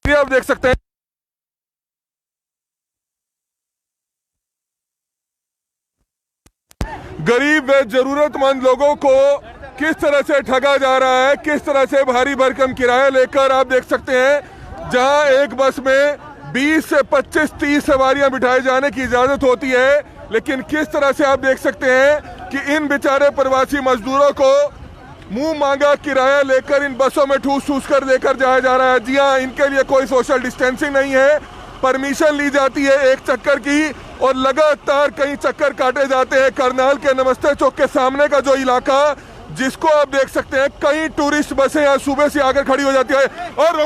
ये आप देख सकते हैं गरीब व जरूरतमंद लोगों को किस तरह से ठगा जा रहा है, किस तरह से भारी भरकम किराया लेकर। आप देख सकते हैं जहां एक बस में 20 से 25-30 सवारियां बिठाए जाने की इजाजत होती है, लेकिन किस तरह से आप देख सकते हैं कि इन बेचारे प्रवासी मजदूरों को मुंह मांगा किराया लेकर इन बसों में ठूस ठूस कर लेकर जाया जा रहा है। जी हाँ, इनके लिए कोई सोशल डिस्टेंसिंग नहीं है, परमिशन ली जाती है एक चक्कर की और लगातार कई चक्कर काटे जाते हैं। करनाल के नमस्ते चौक के सामने का जो इलाका, जिसको आप देख सकते हैं कई टूरिस्ट बसें यहाँ सुबह से आकर खड़ी हो जाती है और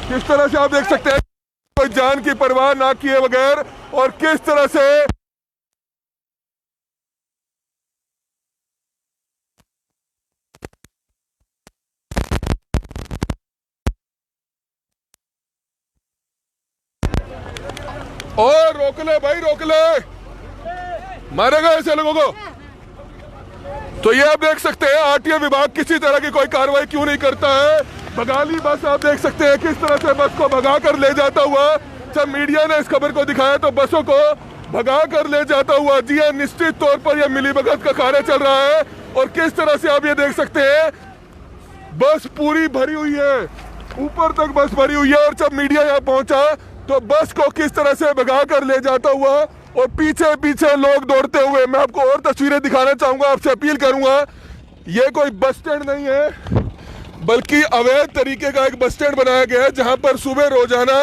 किस तरह से आप देख सकते हैं कोई जान की परवाह ना किए बगैर और किस तरह से और रोक ले भाई, रोक ले, मारेगा ऐसे लोगों को। तो ये आप देख सकते हैं आरटीओ विभाग किसी तरह की कोई कार्रवाई क्यों नहीं करता है। बगाली बस आप देख सकते हैं किस तरह से बस को भगा कर ले जाता हुआ, जब मीडिया ने इस खबर को दिखाया तो बसों को भगा कर ले जाता हुआ। जी हाँ, निश्चित तौर पर यह मिलीभगत का कार्य चल रहा है और किस तरह से आप ये देख सकते हैं बस पूरी भरी हुई है, ऊपर तक बस भरी हुई है और जब मीडिया यहाँ पहुंचा तो बस को किस तरह से भगा कर ले जाता हुआ और पीछे पीछे लोग दौड़ते हुए। मैं आपको और तस्वीरें दिखाना चाहूंगा, आपसे अपील करूंगा, ये कोई बस स्टैंड नहीं है बल्कि अवैध तरीके का एक बस स्टैंड बनाया गया है, जहां पर सुबह रोजाना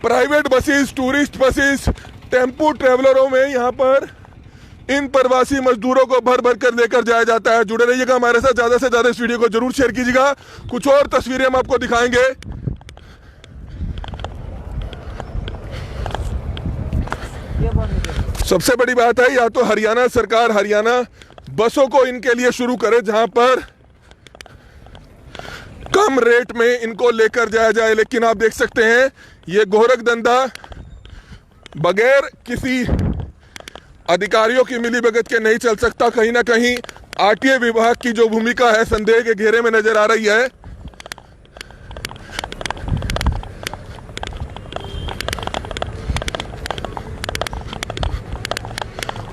private buses, tourist buses, tempo ट्रेवलरों में यहां पर इन प्रवासी मजदूरों को भर भर कर लेकर जाया जाता है। जुड़े रहिएगा हमारे साथ, ज्यादा से ज्यादा इस वीडियो को जरूर शेयर कीजिएगा। कुछ और तस्वीरें हम आपको दिखाएंगे। सबसे बड़ी बात है या तो हरियाणा सरकार हरियाणा बसों को इनके लिए शुरू करे जहां पर कम रेट में इनको लेकर जाया जाए, लेकिन आप देख सकते हैं ये गोरख धंधा बगैर किसी अधिकारियों की मिलीभगत के नहीं चल सकता। कहीं ना कहीं आरटीए विभाग की जो भूमिका है संदेह के घेरे में नजर आ रही है।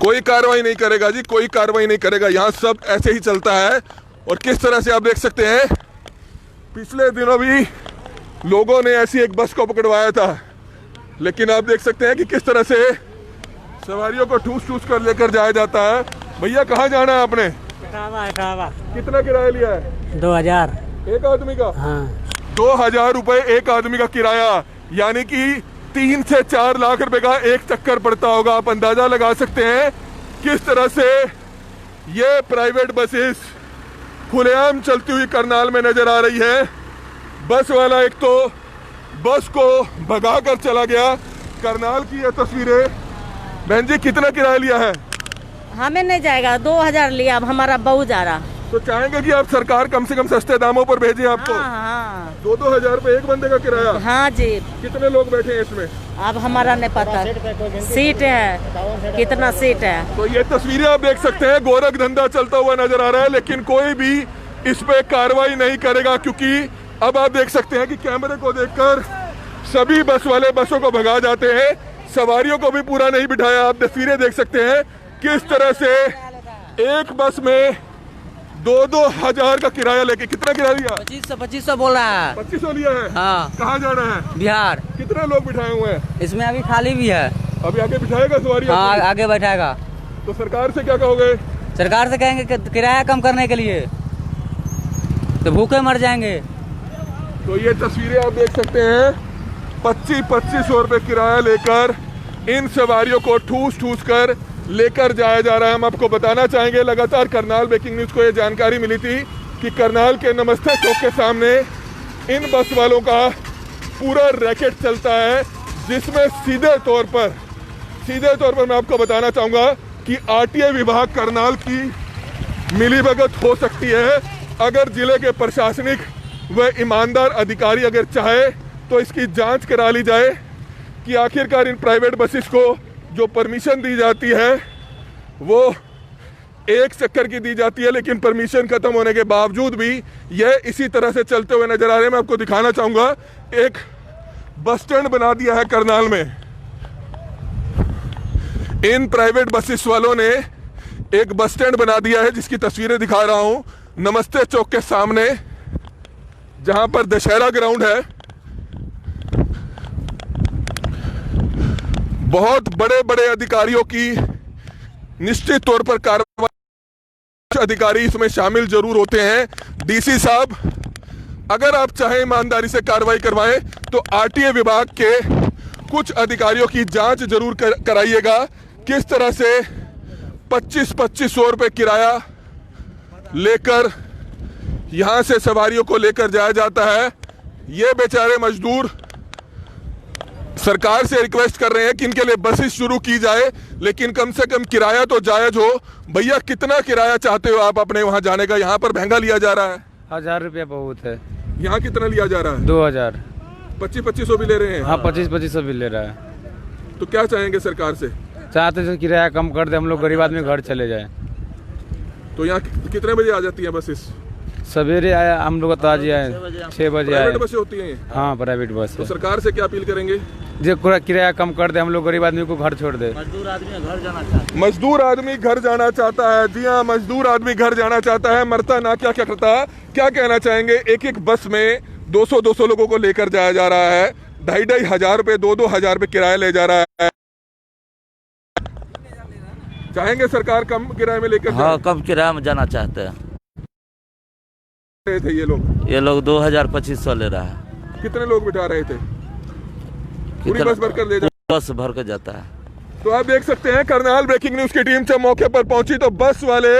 कोई कार्रवाई नहीं करेगा जी, कोई कार्रवाई नहीं करेगा, यहां सब ऐसे ही चलता है। और किस तरह से आप देख सकते हैं पिछले दिनों भी लोगों ने ऐसी एक बस को पकड़वाया था, लेकिन आप देख सकते हैं कि किस तरह से सवारियों को ठूस ठूस कर लेकर जाया जाता है। भैया कहाँ जाना है आपने? कितना किराया लिया है? 2000 एक आदमी का। हाँ। 2000 रुपए एक आदमी का किराया, यानी कि 3 से 4 लाख रुपए का एक चक्कर पड़ता होगा। आप अंदाजा लगा सकते हैं किस तरह से ये प्राइवेट बसेस खुलेआम चलती हुई करनाल में नजर आ रही है। बस वाला एक तो बस को भगा कर चला गया। करनाल की ये तस्वीरें। बहन जी कितना किराया लिया है? हमें नहीं जाएगा, 2000 लिया, अब हमारा बहू जा रहा। तो चाहेंगे कि आप सरकार कम से कम सस्ते दामों पर भेजे आपको। हाँ। 2-2 हजार रुपए एक बंदे का किराया। हाँ जी। कितने लोग बैठे हैं इसमें? अब हमारा नहीं पता, सीट है कितना सीट है। तो ये तस्वीरें आप देख सकते हैं, गोरख धंधा चलता हुआ नजर आ रहा है, लेकिन कोई भी इस पे कार्रवाई नहीं करेगा, क्योंकि अब आप देख सकते हैं कि कैमरे को देखकर सभी बस वाले बसों को भगा जाते हैं, सवारियों को भी पूरा नहीं बिठाया। आप तस्वीरें देख सकते हैं किस तरह से एक बस में 2-2 हजार का किराया लेके। कितना किराया लिया? 2500 बोल रहा है। 2500 लिया है। हाँ। कहाँ जाना है? बिहार। कितने लोग बिठाए हुए हैं? इसमें अभी खाली भी है। अभी आगे बिठाएगा सवारी? हाँ, आगे बैठाएगा। तो सरकार से क्या कहोगे? सरकार से कहेंगे कि किराया कम करने के लिए, तो भूखे मर जाएंगे। तो ये तस्वीरें आप देख सकते हैं, 2500 रुपए किराया लेकर इन सवारियों को ठूस ठूस कर लेकर जाया जा रहा है। हम आपको बताना चाहेंगे, लगातार करनाल ब्रेकिंग न्यूज को ये जानकारी मिली थी कि करनाल के नमस्ते चौक के सामने इन बस वालों का पूरा रैकेट चलता है, जिसमें सीधे तौर पर मैं आपको बताना चाहूंगा कि आरटीए विभाग करनाल की मिलीभगत हो सकती है। अगर जिले के प्रशासनिक व ईमानदार अधिकारी अगर चाहे तो इसकी जांच करा ली जाए कि आखिरकार इन प्राइवेट बसेस को जो परमिशन दी जाती है वो एक चक्कर की दी जाती है, लेकिन परमिशन खत्म होने के बावजूद भी यह इसी तरह से चलते हुए नजर आ रहे हैं। मैं आपको दिखाना चाहूंगा, एक बस स्टैंड बना दिया है करनाल में। इन प्राइवेट बसेस वालों ने एक बस स्टैंड बना दिया है, जिसकी तस्वीरें दिखा रहा हूं नमस्ते चौक के सामने, जहां पर दशहरा ग्राउंड है। बहुत बड़े बड़े अधिकारियों की निश्चित तौर पर कार्रवाई, अधिकारी इसमें शामिल जरूर होते हैं। डीसी साहब, अगर आप चाहें ईमानदारी से कार्रवाई करवाएं तो आरटीए विभाग के कुछ अधिकारियों की जांच जरूर कराइएगा। किस तरह से 2500 रुपए किराया लेकर यहां से सवारियों को लेकर जाया जाता है। ये बेचारे मजदूर सरकार से रिक्वेस्ट कर रहे हैं कि इनके लिए बसेस शुरू की जाए, लेकिन कम से कम किराया तो जायज हो। भैया, कितना किराया चाहते हो आप अपने वहां जाने का? यहाँ पर महंगा लिया जा रहा है। 1000 रुपया बहुत है। यहाँ कितना लिया जा रहा है? 2000। 2500 भी ले रहे हैं? हाँ, 2500 भी ले रहा है। तो क्या चाहेंगे सरकार से? चाहते हैं किराया कम कर दे, हम लोग गरीब आदमी घर चले जाए। तो यहाँ कितने बजे आ जाती है बसेस? सवेरे आया हम लोग, ताजी आए 6 बजे आए। प्राइवेट बसें होती हैं? हाँ, प्राइवेट बस। तो सरकार से क्या अपील करेंगे? जो किराया कम कर दे, हम लोग गरीब आदमी को घर छोड़ दे। मजदूर आदमी घर जाना चाहता है। जी हाँ, मजदूर आदमी घर जाना चाहता है, मरता ना क्या क्या करता। क्या कहना चाहेंगे? एक एक बस में 200 लोगों को लेकर जाया जा रहा है। 2,500 हजार रुपए, 2,000 रुपए किराया ले जा रहा है। चाहेंगे सरकार कम किराए में लेकर? हाँ, कम किराया में जाना चाहते हैं। थे ये लोग 2,000-2500 ले रहा है। कितने लोग बिठा रहे थे? पूरी बस भरकर ले बस भर के जाता है। तो आप देख सकते हैं, करनाल ब्रेकिंग न्यूज की टीम जब मौके पर पहुंची तो बस वाले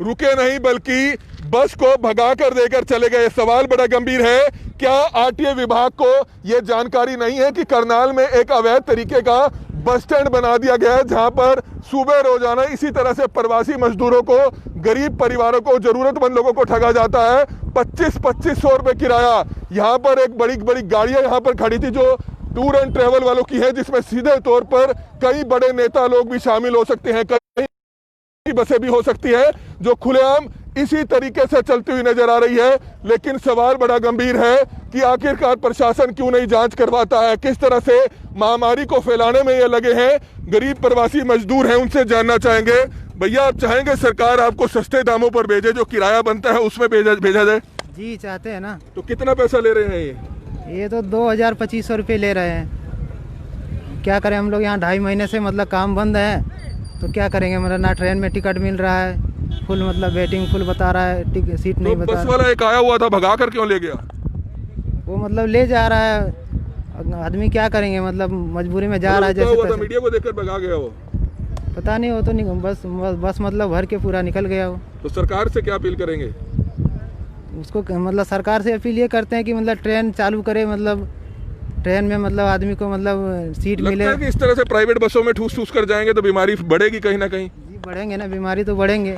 रुके नहीं, बल्कि बस को भगा कर देकर चले गए। सवाल बड़ा गंभीर है, क्या आरटीए विभाग को यह जानकारी नहीं है कि करनाल में एक अवैध तरीके का बस स्टैंड बना दिया गया है, जहां पर सुबह रोजाना इसी तरह से प्रवासी मजदूरों को, गरीब परिवारों को, जरूरतमंद लोगों को ठगा जाता है। 2500 रुपए किराया। यहाँ पर एक बड़ी बड़ी गाड़ियां यहाँ पर खड़ी थी जो टूर एंड ट्रेवल वालों की है, जिसमें सीधे तौर पर कई बड़े नेता लोग भी शामिल हो सकते हैं, कई बसें भी हो सकती है जो खुलेआम इसी तरीके से चलती हुई नजर आ रही है। लेकिन सवाल बड़ा गंभीर है कि आखिरकार प्रशासन क्यों नहीं जांच करवाता है? किस तरह से महामारी को फैलाने में ये लगे हैं? गरीब प्रवासी मजदूर हैं, उनसे जानना चाहेंगे। भैया, आप चाहेंगे सरकार आपको सस्ते दामों पर भेजे, जो किराया बनता है उसमें भेजा जाए? जी, चाहते हैं ना। तो कितना पैसा ले रहे हैं ये तो 2,000-2500 रुपये ले रहे हैं। क्या करें हम लोग, यहाँ 2.5 महीने से मतलब काम बंद है, तो क्या करेंगे? मतलब ना ट्रेन में टिकट मिल रहा है, फुल मतलब वेटिंग फुल बता रहा है, सीट नहीं बता रहा। बस वाला एक आया हुआ था, भगा कर क्यों ले गया? वो मतलब ले जा रहा है, आदमी क्या करेंगे, मतलब मजबूरी में जा रहा है। जैसे मीडिया को देखकर भगा गया वो? पता नहीं, वो तो नहीं, बस मतलब भर के पूरा निकल गया वो। तो सरकार से क्या अपील करेंगे? उसको मतलब सरकार से अपील ये करते हैं कि मतलब ट्रेन चालू करे, मतलब ट्रेन में मतलब आदमी को मतलब सीट मिले। लगता है कि इस तरह से प्राइवेट बसों में ठूस कर जाएंगे तो बीमारी बढ़ेगी कहीं ना कहीं। जी, बढ़ेंगे ना, बीमारी तो बढ़ेंगे।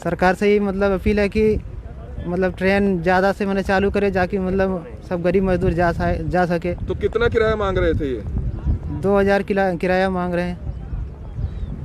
सरकार से ही मतलब अपील है कि मतलब ट्रेन ज़्यादा से मतलब चालू करे, जाकि मतलब सब गरीब मजदूर जा सके। तो कितना किराया मांग रहे थे ये? 2,000 किराया मांग रहे हैं।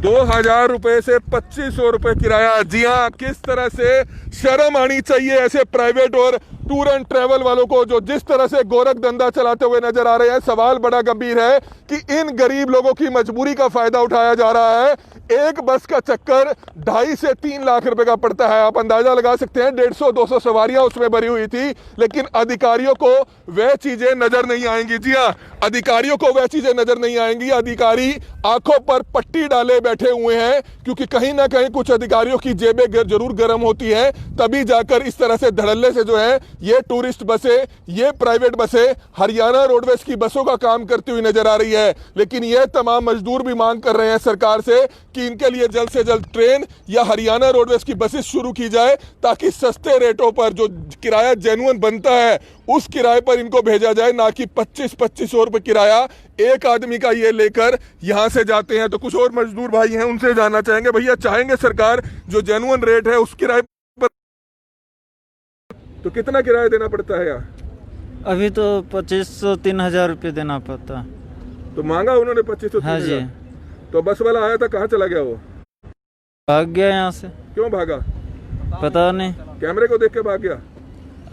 2,000 रुपए से 2500 रुपए किराया। जी हाँ, किस तरह से शर्म आनी चाहिए ऐसे प्राइवेट और टूर एंड ट्रेवल वालों को, जो जिस तरह से गोरख धंधा चलाते हुए नजर आ रहे हैं। सवाल बड़ा गंभीर है कि इन गरीब लोगों की मजबूरी का फायदा उठाया जा रहा है। एक बस का चक्कर 2.5 से 3 लाख रुपए का पड़ता है। आप अंदाजा लगा सकते हैं, 150-200 सवारियां उसमें भरी हुई थी, लेकिन अधिकारियों को वह चीजें नजर नहीं आएंगी। जी हाँ, अधिकारियों को वह चीजें नजर नहीं आएंगी। अधिकारी आंखों पर पट्टी डाले बैठे हुए हैं, क्योंकि कहीं ना कहीं कुछ अधिकारियों की जेबें जरूर गर्म होती है, तभी जाकर इस तरह से धड़ल्ले से जो है ये टूरिस्ट बसें, ये प्राइवेट बसें हरियाणा रोडवेज की बसों का काम करती हुई नजर आ रही है। लेकिन ये तमाम मजदूर भी मांग कर रहे हैं सरकार से कि इनके लिए जल्द से जल्द ट्रेन या हरियाणा रोडवेज की बसेस शुरू की जाए, ताकि सस्ते रेटों पर जो किराया जेन्युइन बनता है उस किराए पर इनको भेजा जाए, ना कि 2500 रुपए किराया एक आदमी का ये लेकर यहां से जाते हैं। तो कुछ और मजदूर भाई हैं, उनसे जानना चाहेंगे। भैया, चाहेंगे सरकार जो जेन्युइन रेट है उस किराए पर? तो कितना किराया देना पड़ता है यहाँ? अभी तो 2500-3000 रुपये देना पड़ता। तो मांगा उन्होंने 2500? हाँ जी। तो बस वाला आया था, कहाँ चला गया वो? भाग गया यहाँ से। क्यों भागा? पता नहीं, कैमरे को देख के भाग गया?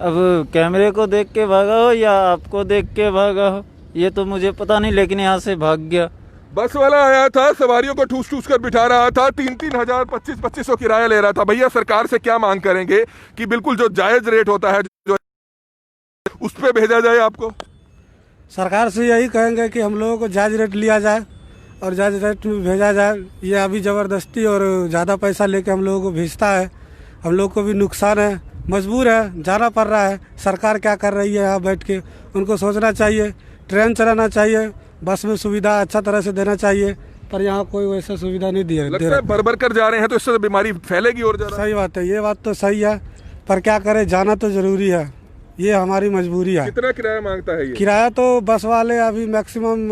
अब कैमरे को देख के भागा हो या आपको देख के भागा हो ये तो मुझे पता नहीं, लेकिन यहाँ से भाग गया। बस वाला आया था, सवारियों को ठूस ठूस कर बिठा रहा था, 3-3 हजार 25-25 किराया ले रहा था। भैया सरकार से क्या मांग करेंगे कि बिल्कुल जो जायज रेट होता है जो उस पे भेजा जाए आपको? सरकार से यही कहेंगे कि हम लोगों को जायज रेट लिया जाए और जायज रेट में भेजा जाए। ये अभी ज़बरदस्ती और ज़्यादा पैसा लेके हम लोगों को भेजता है, हम लोग को भी नुकसान है, मजबूर है, जाना पड़ रहा है। सरकार क्या कर रही है यहाँ बैठ के, उनको सोचना चाहिए। ट्रेन चलाना चाहिए, बस में सुविधा अच्छा तरह से देना चाहिए, पर यहाँ कोई वैसा सुविधा नहीं दिया। लगता है भर भर कर जा रहे हैं तो इससे बीमारी फैलेगी और ज़्यादा। सही बात है, ये बात तो सही है, पर क्या करें, जाना तो ज़रूरी है, ये हमारी मजबूरी है। कितना किराया मांगता है ये? किराया तो बस वाले अभी मैक्सिमम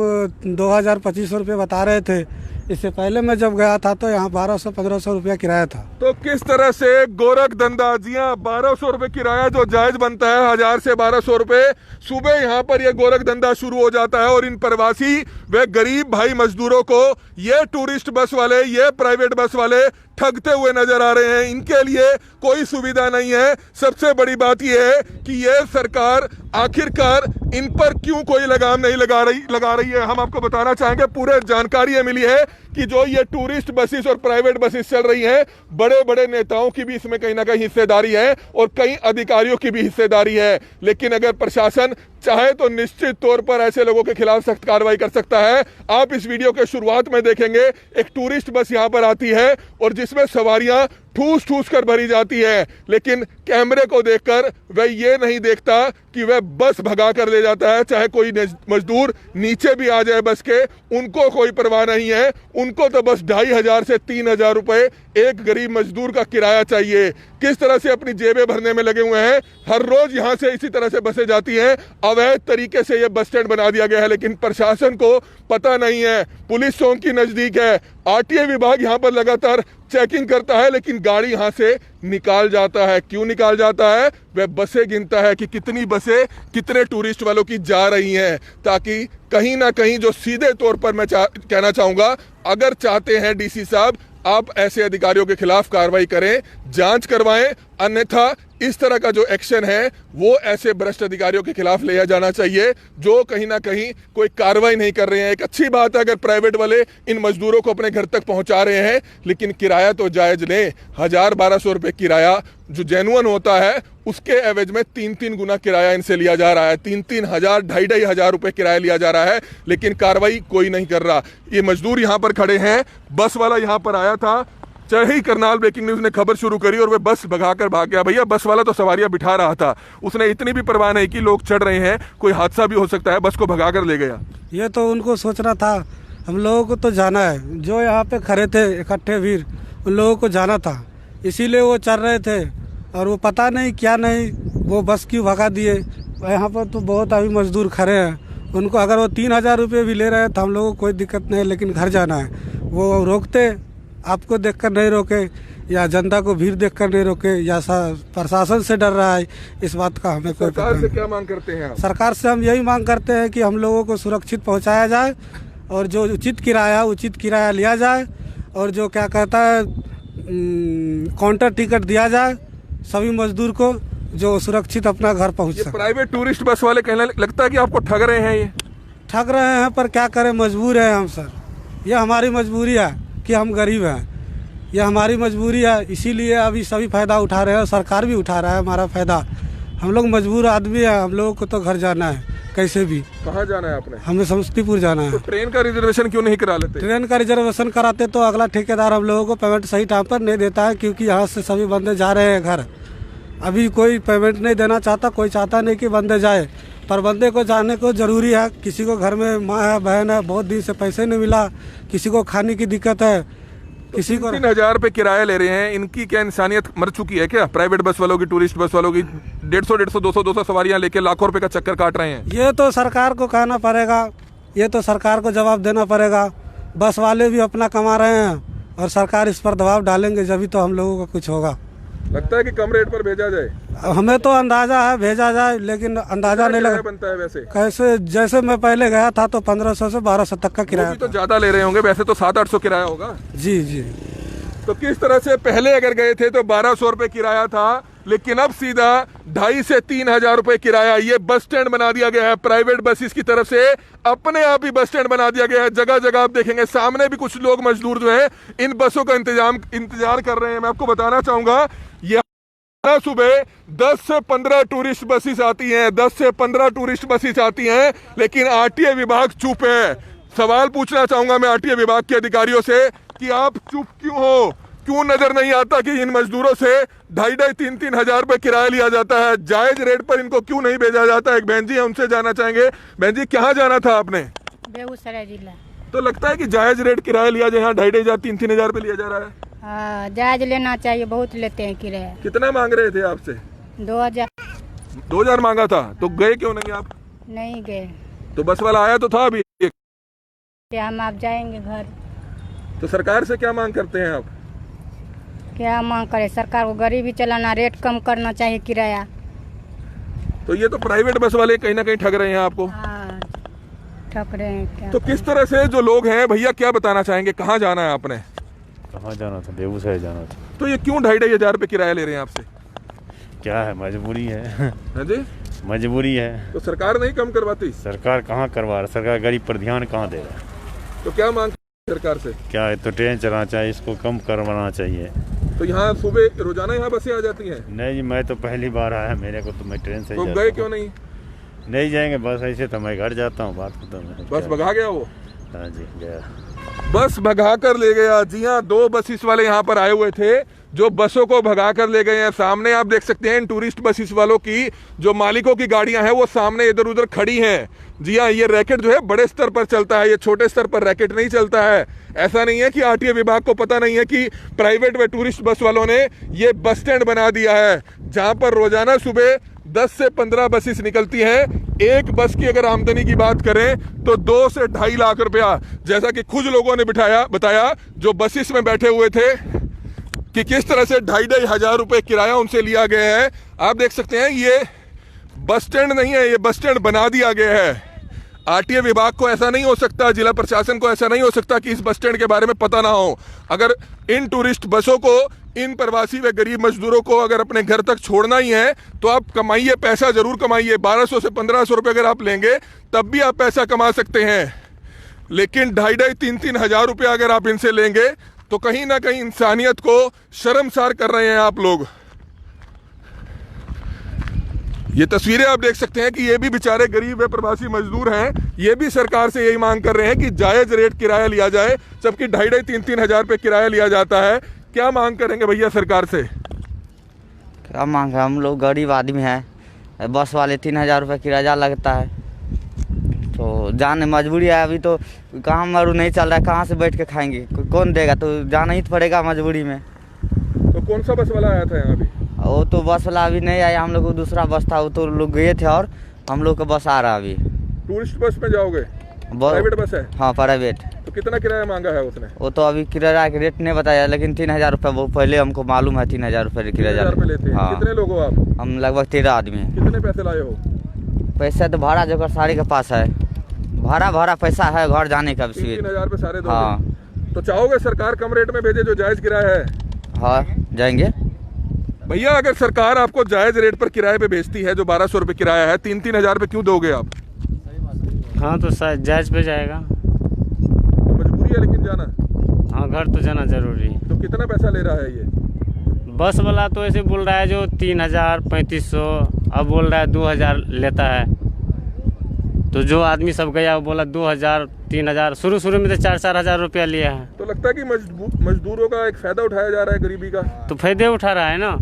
2000-2500 रुपये बता रहे थे। इससे पहले मैं जब गया था तो यहाँ 1200-1500 रुपया किराया था। तो किस तरह से गोरख धंधा, जी हाँ, 1200 रुपये किराया जो जायज बनता है 1000 से 1200 रुपये, सुबह यहाँ पर यह गोरख धंधा शुरू हो जाता है और इन प्रवासी व गरीब भाई मजदूरों को ये टूरिस्ट बस वाले, ये प्राइवेट बस वाले ठगते हुए नजर आ रहे हैं। इनके लिए कोई सुविधा नहीं है। सबसे बड़ी बात यह है कि ये सरकार आखिरकार इन पर क्यों कोई लगाम नहीं लगा रही है। हम आपको बताना चाहेंगे, पूरे जानकारी ये मिली है कि जो ये टूरिस्ट बसेस और प्राइवेट बसेस चल रही हैं, बड़े बड़े नेताओं की भी इसमें कहीं ना कहीं हिस्सेदारी है और कई अधिकारियों की भी हिस्सेदारी है। लेकिन अगर प्रशासन चाहे तो निश्चित तौर पर ऐसे लोगों के खिलाफ सख्त कार्रवाई कर सकता है। आप इस वीडियो के शुरुआत में देखेंगे एक टूरिस्ट बस यहां पर आती है और जिसमें सवारियां ठूस ठूस कर भरी जाती है, लेकिन कैमरे को देखकर वह ये नहीं देखता कि वह बस भगा कर ले जाता है। चाहे कोई मजदूर नीचे भी आ जाए बस के, उनको कोई परवाह नहीं है। उनको तो बस 2500 से 3000 रुपए एक गरीब मजदूर का किराया चाहिए। किस तरह से अपनी जेबें भरने में लगे हुए हैं। हर रोज यहां से इसी तरह से बसें जाती हैं। अवैध तरीके से यह बस स्टैंड बना दिया गया है, लेकिन प्रशासन को पता नहीं है। पुलिस चौकी नजदीक है, आरटीए विभाग यहां पर लगातार चेकिंग करता है, लेकिन गाड़ी यहां से निकाल जाता है। क्यों निकाल जाता है? वह बसें गिनता है कि कितनी बसें कितने टूरिस्ट वालों की जा रही हैं, ताकि कहीं ना कहीं जो सीधे तौर पर मैं कहना चाहूंगा, अगर चाहते हैं डीसी साहब आप ऐसे अधिकारियों के खिलाफ कार्रवाई करें, जांच करवाएं, अन्यथा इस तरह का जो एक्शन है वो ऐसे भ्रष्ट अधिकारियों के खिलाफ लिया जाना चाहिए जो कहीं ना कहीं कोई कार्रवाई नहीं कर रहे हैं। एक अच्छी बात है अगर प्राइवेट वाले इन मजदूरों को अपने घर तक पहुंचा रहे हैं, लेकिन किराया तो जायज लें। 1000-1200 रुपये किराया जो जेन्युइन होता है, उसके एवज में 3-3 गुना किराया इनसे लिया जा रहा है। 3-3 हजार, 2,500 रुपये किराया लिया जा रहा है, लेकिन कार्रवाई कोई नहीं कर रहा। ये मजदूर यहाँ पर खड़े हैं, बस वाला यहाँ पर आया था, चाहे ही करनाल ब्रेकिंग न्यूज ने खबर शुरू करी और वे बस भगाकर भाग गया। भैया बस वाला तो सवारियां बिठा रहा था, उसने इतनी भी परवाह नहीं की लोग चढ़ रहे हैं, कोई हादसा भी हो सकता है, बस को भगाकर ले गया। ये तो उनको सोचना था, हम लोगों को तो जाना है। जो यहाँ पे खड़े थे इकट्ठे भीड़, उन लोगों को जाना था, इसीलिए वो चल रहे थे और वो पता नहीं क्या नहीं वो बस क्यों भगा दिए। यहाँ पर तो बहुत अभी मजदूर खड़े हैं, उनको अगर वो 3000 रुपये भी ले रहे हैं तो हम लोगों को कोई दिक्कत नहीं है, लेकिन घर जाना है। वो रोकते, आपको देखकर नहीं रोके या जनता को भीड़ देखकर नहीं रोके या प्रशासन से डर रहा है, इस बात का हमें कोई पता नहीं। सरकार से क्या मांग करते हैं आप? सरकार से हम यही मांग करते हैं कि हम लोगों को सुरक्षित पहुंचाया जाए और जो उचित किराया लिया जाए और जो क्या कहता है काउंटर टिकट दिया जाए सभी मजदूर को, जो सुरक्षित अपना घर पहुंच सके। प्राइवेट टूरिस्ट बस वाले कहने लगता है कि आपको ठग रहे हैं। ये ठग रहे हैं, पर क्या करें, मजबूर हैं हम सर। ये हमारी मजबूरी है कि हम गरीब हैं, यह हमारी मजबूरी है, इसीलिए अभी सभी फ़ायदा उठा रहे हैं और सरकार भी उठा रहा है हमारा फ़ायदा। हम लोग मजबूर आदमी हैं, हम लोगों को तो घर जाना है कैसे भी। कहाँ जाना है आपने? हमें समस्तीपुर जाना है। तो ट्रेन का रिजर्वेशन क्यों नहीं करा लेते? ट्रेन का रिजर्वेशन कराते तो अगला ठेकेदार हम लोगों को पेमेंट सही टाइम पर नहीं देता है, क्योंकि यहाँ से सभी बंदे जा रहे हैं घर। अभी कोई पेमेंट नहीं देना चाहता, कोई चाहता नहीं कि बंदे जाए, पर बंदे को जाने को ज़रूरी है। किसी को घर में माँ है, बहन है, बहुत दिन से पैसे नहीं मिला, किसी को खाने की दिक्कत है, किसी को 3000 रुपये किराया ले रहे हैं। इनकी क्या इंसानियत मर चुकी है क्या? प्राइवेट बस वालों की, टूरिस्ट बस वालों की 150, 200 सवारियां लेके लाखों रुपए का चक्कर काट रहे हैं। ये तो सरकार को कहना पड़ेगा, ये तो सरकार को जवाब देना पड़ेगा। बस वाले भी अपना कमा रहे हैं और सरकार इस पर दबाव डालेंगे जब तो हम लोगों का कुछ होगा। लगता है कि कम रेट पर भेजा जाए? हमें तो अंदाजा है भेजा जाए, लेकिन अंदाजा नहीं लगा बनता है वैसे। कैसे, जैसे मैं पहले गया था तो 1500 से 1200 तक का किराया तो ज्यादा ले रहे होंगे, वैसे तो 700-800 किराया होगा। जी। तो किस तरह से पहले अगर गए थे तो 1200 रुपए किराया था, लेकिन अब सीधा 2,500 से 3,000 रुपए किराया। ये बस स्टैंड बना दिया गया है प्राइवेट बसेस की तरफ से, अपने आप ही बस स्टैंड बना दिया गया है। जगह जगह आप देखेंगे सामने भी कुछ लोग मजदूर जो है इन बसों का इंतजार कर रहे हैं। मैं आपको बताना चाहूंगा ये सुबह 10 से 15 टूरिस्ट बसेस आती हैं, 10 से 15 टूरिस्ट बसेस आती हैं, लेकिन आरटीए विभाग चुप है। सवाल पूछना चाहूंगा मैं आरटीए विभाग के अधिकारियों से कि आप चुप क्यों हो? क्यों नजर नहीं आता कि इन मजदूरों से 2,500-3,000 हजार रुपए किराया लिया जाता है? जायज रेट पर इनको क्यों नहीं भेजा जाता? एक बहन जी है, उनसे जाना चाहेंगे। बहन जी, कहाँ जाना था आपने? बेगूसराय जिला। तो लगता है कि जायज रेट किराया लिया जाए, यहाँ 2,500-3,000 हजार रुपए लिया जा रहा है। हाँ, जायज लेना चाहिए, बहुत लेते हैं किराया। कितना मांग रहे थे आपसे? 2,000। 2,000 मांगा था, तो गए क्यों नहीं आप? नहीं गए तो बस वाला आया तो था अभी। क्या हम आप जाएंगे घर? तो सरकार से क्या मांग करते हैं आप? क्या मांग करे? सरकार को गरीबी चलाना, रेट कम करना चाहिए किराया। तो ये तो प्राइवेट बस वाले कहीं ना कहीं ठग रहे हैं आपको। हाँ, ठग रहे हैं। क्या तो किस तरह से जो लोग हैं, भैया क्या बताना चाहेंगे, कहाँ जाना है आपने? कहाँ जाना था? बेगूसराय जाना था। तो ये क्यों 2,500 हजार रुपए किराया ले रहे हैं आपसे? क्या है, मजबूरी है। हाँ जी, मजबूरी है। तो सरकार नहीं कम करवाती? सरकार कहाँ करवा रहा, सरकार गरीब पर ध्यान कहाँ दे रहा है। तो क्या मांग सरकार से? क्या है, तो ट्रेन चलाना चाहिए, इसको कम करवाना चाहिए। तो यहाँ सुबह रोजाना यहाँ बसें आ जाती हैं? नहीं जी, मैं तो पहली बार आया मेरे को, तो मैं ट्रेन से तो ही गए क्यों नहीं? नहीं जाएंगे, बस ऐसे तो मैं घर जाता हूँ, बात खत्म है। बस भगा गया वो? हाँ जी, गया। बस भगा कर ले गया। जी हाँ, 2 बसेस वाले यहाँ पर आए हुए थे जो बसों को भगा कर ले गए हैं। सामने आप देख सकते हैं इन टूरिस्ट बसेस वालों की जो मालिकों की गाड़ियां हैं वो सामने इधर उधर खड़ी हैं। जी हाँ, ये रैकेट जो है बड़े स्तर पर चलता है, ये छोटे स्तर पर रैकेट नहीं चलता है। ऐसा नहीं है कि आरटीए विभाग को पता नहीं है कि प्राइवेट व टूरिस्ट बस वालों ने ये बस स्टैंड बना दिया है जहां पर रोजाना सुबह 10 से 15 बसेस निकलती हैं। एक बस की अगर आमदनी की बात करें तो 2 से 2.5 लाख रुपया, जैसा कि कुछ लोगों ने बताया जो बसेस में बैठे हुए थे कि किस तरह से 2,500 हजार रुपए किराया उनसे लिया गया है। आप देख सकते हैं ये बस स्टैंड नहीं है, ये बस स्टैंड बना दिया गया है। आरटीए विभाग को ऐसा नहीं हो सकता, जिला प्रशासन को ऐसा नहीं हो सकता कि इस बस स्टैंड के बारे में पता ना हो। अगर इन टूरिस्ट बसों को, इन प्रवासी व गरीब मजदूरों को अगर अपने घर तक छोड़ना ही है तो आप कमाइए, पैसा जरूर कमाइए। 1,200 से 1,500 रुपए अगर आप लेंगे तब भी आप पैसा कमा सकते हैं, लेकिन 2,500-3,000 हजार रुपया अगर आप इनसे लेंगे तो कहीं ना कहीं इंसानियत को शर्मसार कर रहे हैं आप लोग। ये तस्वीरें आप देख सकते हैं कि ये भी बेचारे गरीब व प्रवासी मजदूर हैं, ये भी सरकार से यही मांग कर रहे हैं कि जायज रेट किराया लिया जाए, जबकि 2,500-3,000 हजार रुपये किराया लिया जाता है। क्या मांग करेंगे भैया सरकार से? क्या मांग है? हम लोग गरीब आदमी हैं, बस वाले 3,000 रुपये किराया लगता है, तो जाने मजबूरी है। अभी तो काम मारू नहीं चल रहा है, कहाँ से बैठ के खाएंगे, कौन देगा? तो जाना ही पड़ेगा मजबूरी में। तो कौन सा बस वाला आया था यहाँ अभी? वो तो बस वाला अभी नहीं आया, हम लोग को दूसरा बस था, वो तो लोग गए थे और हम लोग का बस आ रहा अभी। टूरिस्ट बस में जाओगे? प्राइवेट बस है? हाँ, प्राइवेट। तो कितना किराया मांगा है उसने? वो तो अभी किराया के रेट नहीं बताया, लेकिन 3,000 रुपये वो पहले हमको मालूम है। 3,000 रुपये किराया लेते हैं। हाँ। कितने लोग हो आप? हम लगभग 13 आदमी हैं। कितने पैसे लाए हो? पैसा तो भाड़ा जो साड़ी के पास है, भाड़ा पैसा है घर जाने का। 3,000 रुपये सारे दोगे? हाँ। तो चाहोगे सरकार कम रेट में भेजे जो जायज किराया है? हाँ, जाएंगे। भैया अगर सरकार आपको जायज रेट पर किराए पे भेजती है जो 1,200 रुपये किराया है, 3-3 हजार रुपये क्यों दोगे आप? हाँ, तो जायज पे जाएगा। तो मजबूरी है लेकिन जाना? हाँ, घर तो जाना जरूरी है। तो कितना पैसा ले रहा है ये? बस वाला तो ऐसे बोल रहा है जो 3,000, 3,500, अब बोल रहा है 2,000 लेता है। तो जो आदमी सब गया वो बोला 2,000, 3,000, शुरू में तो 4-4 हजार रुपया लिया है। तो लगता है कि मजदूरों का एक फायदा उठाया जा रहा है गरीबी का। तो फायदे उठा रहा है ना।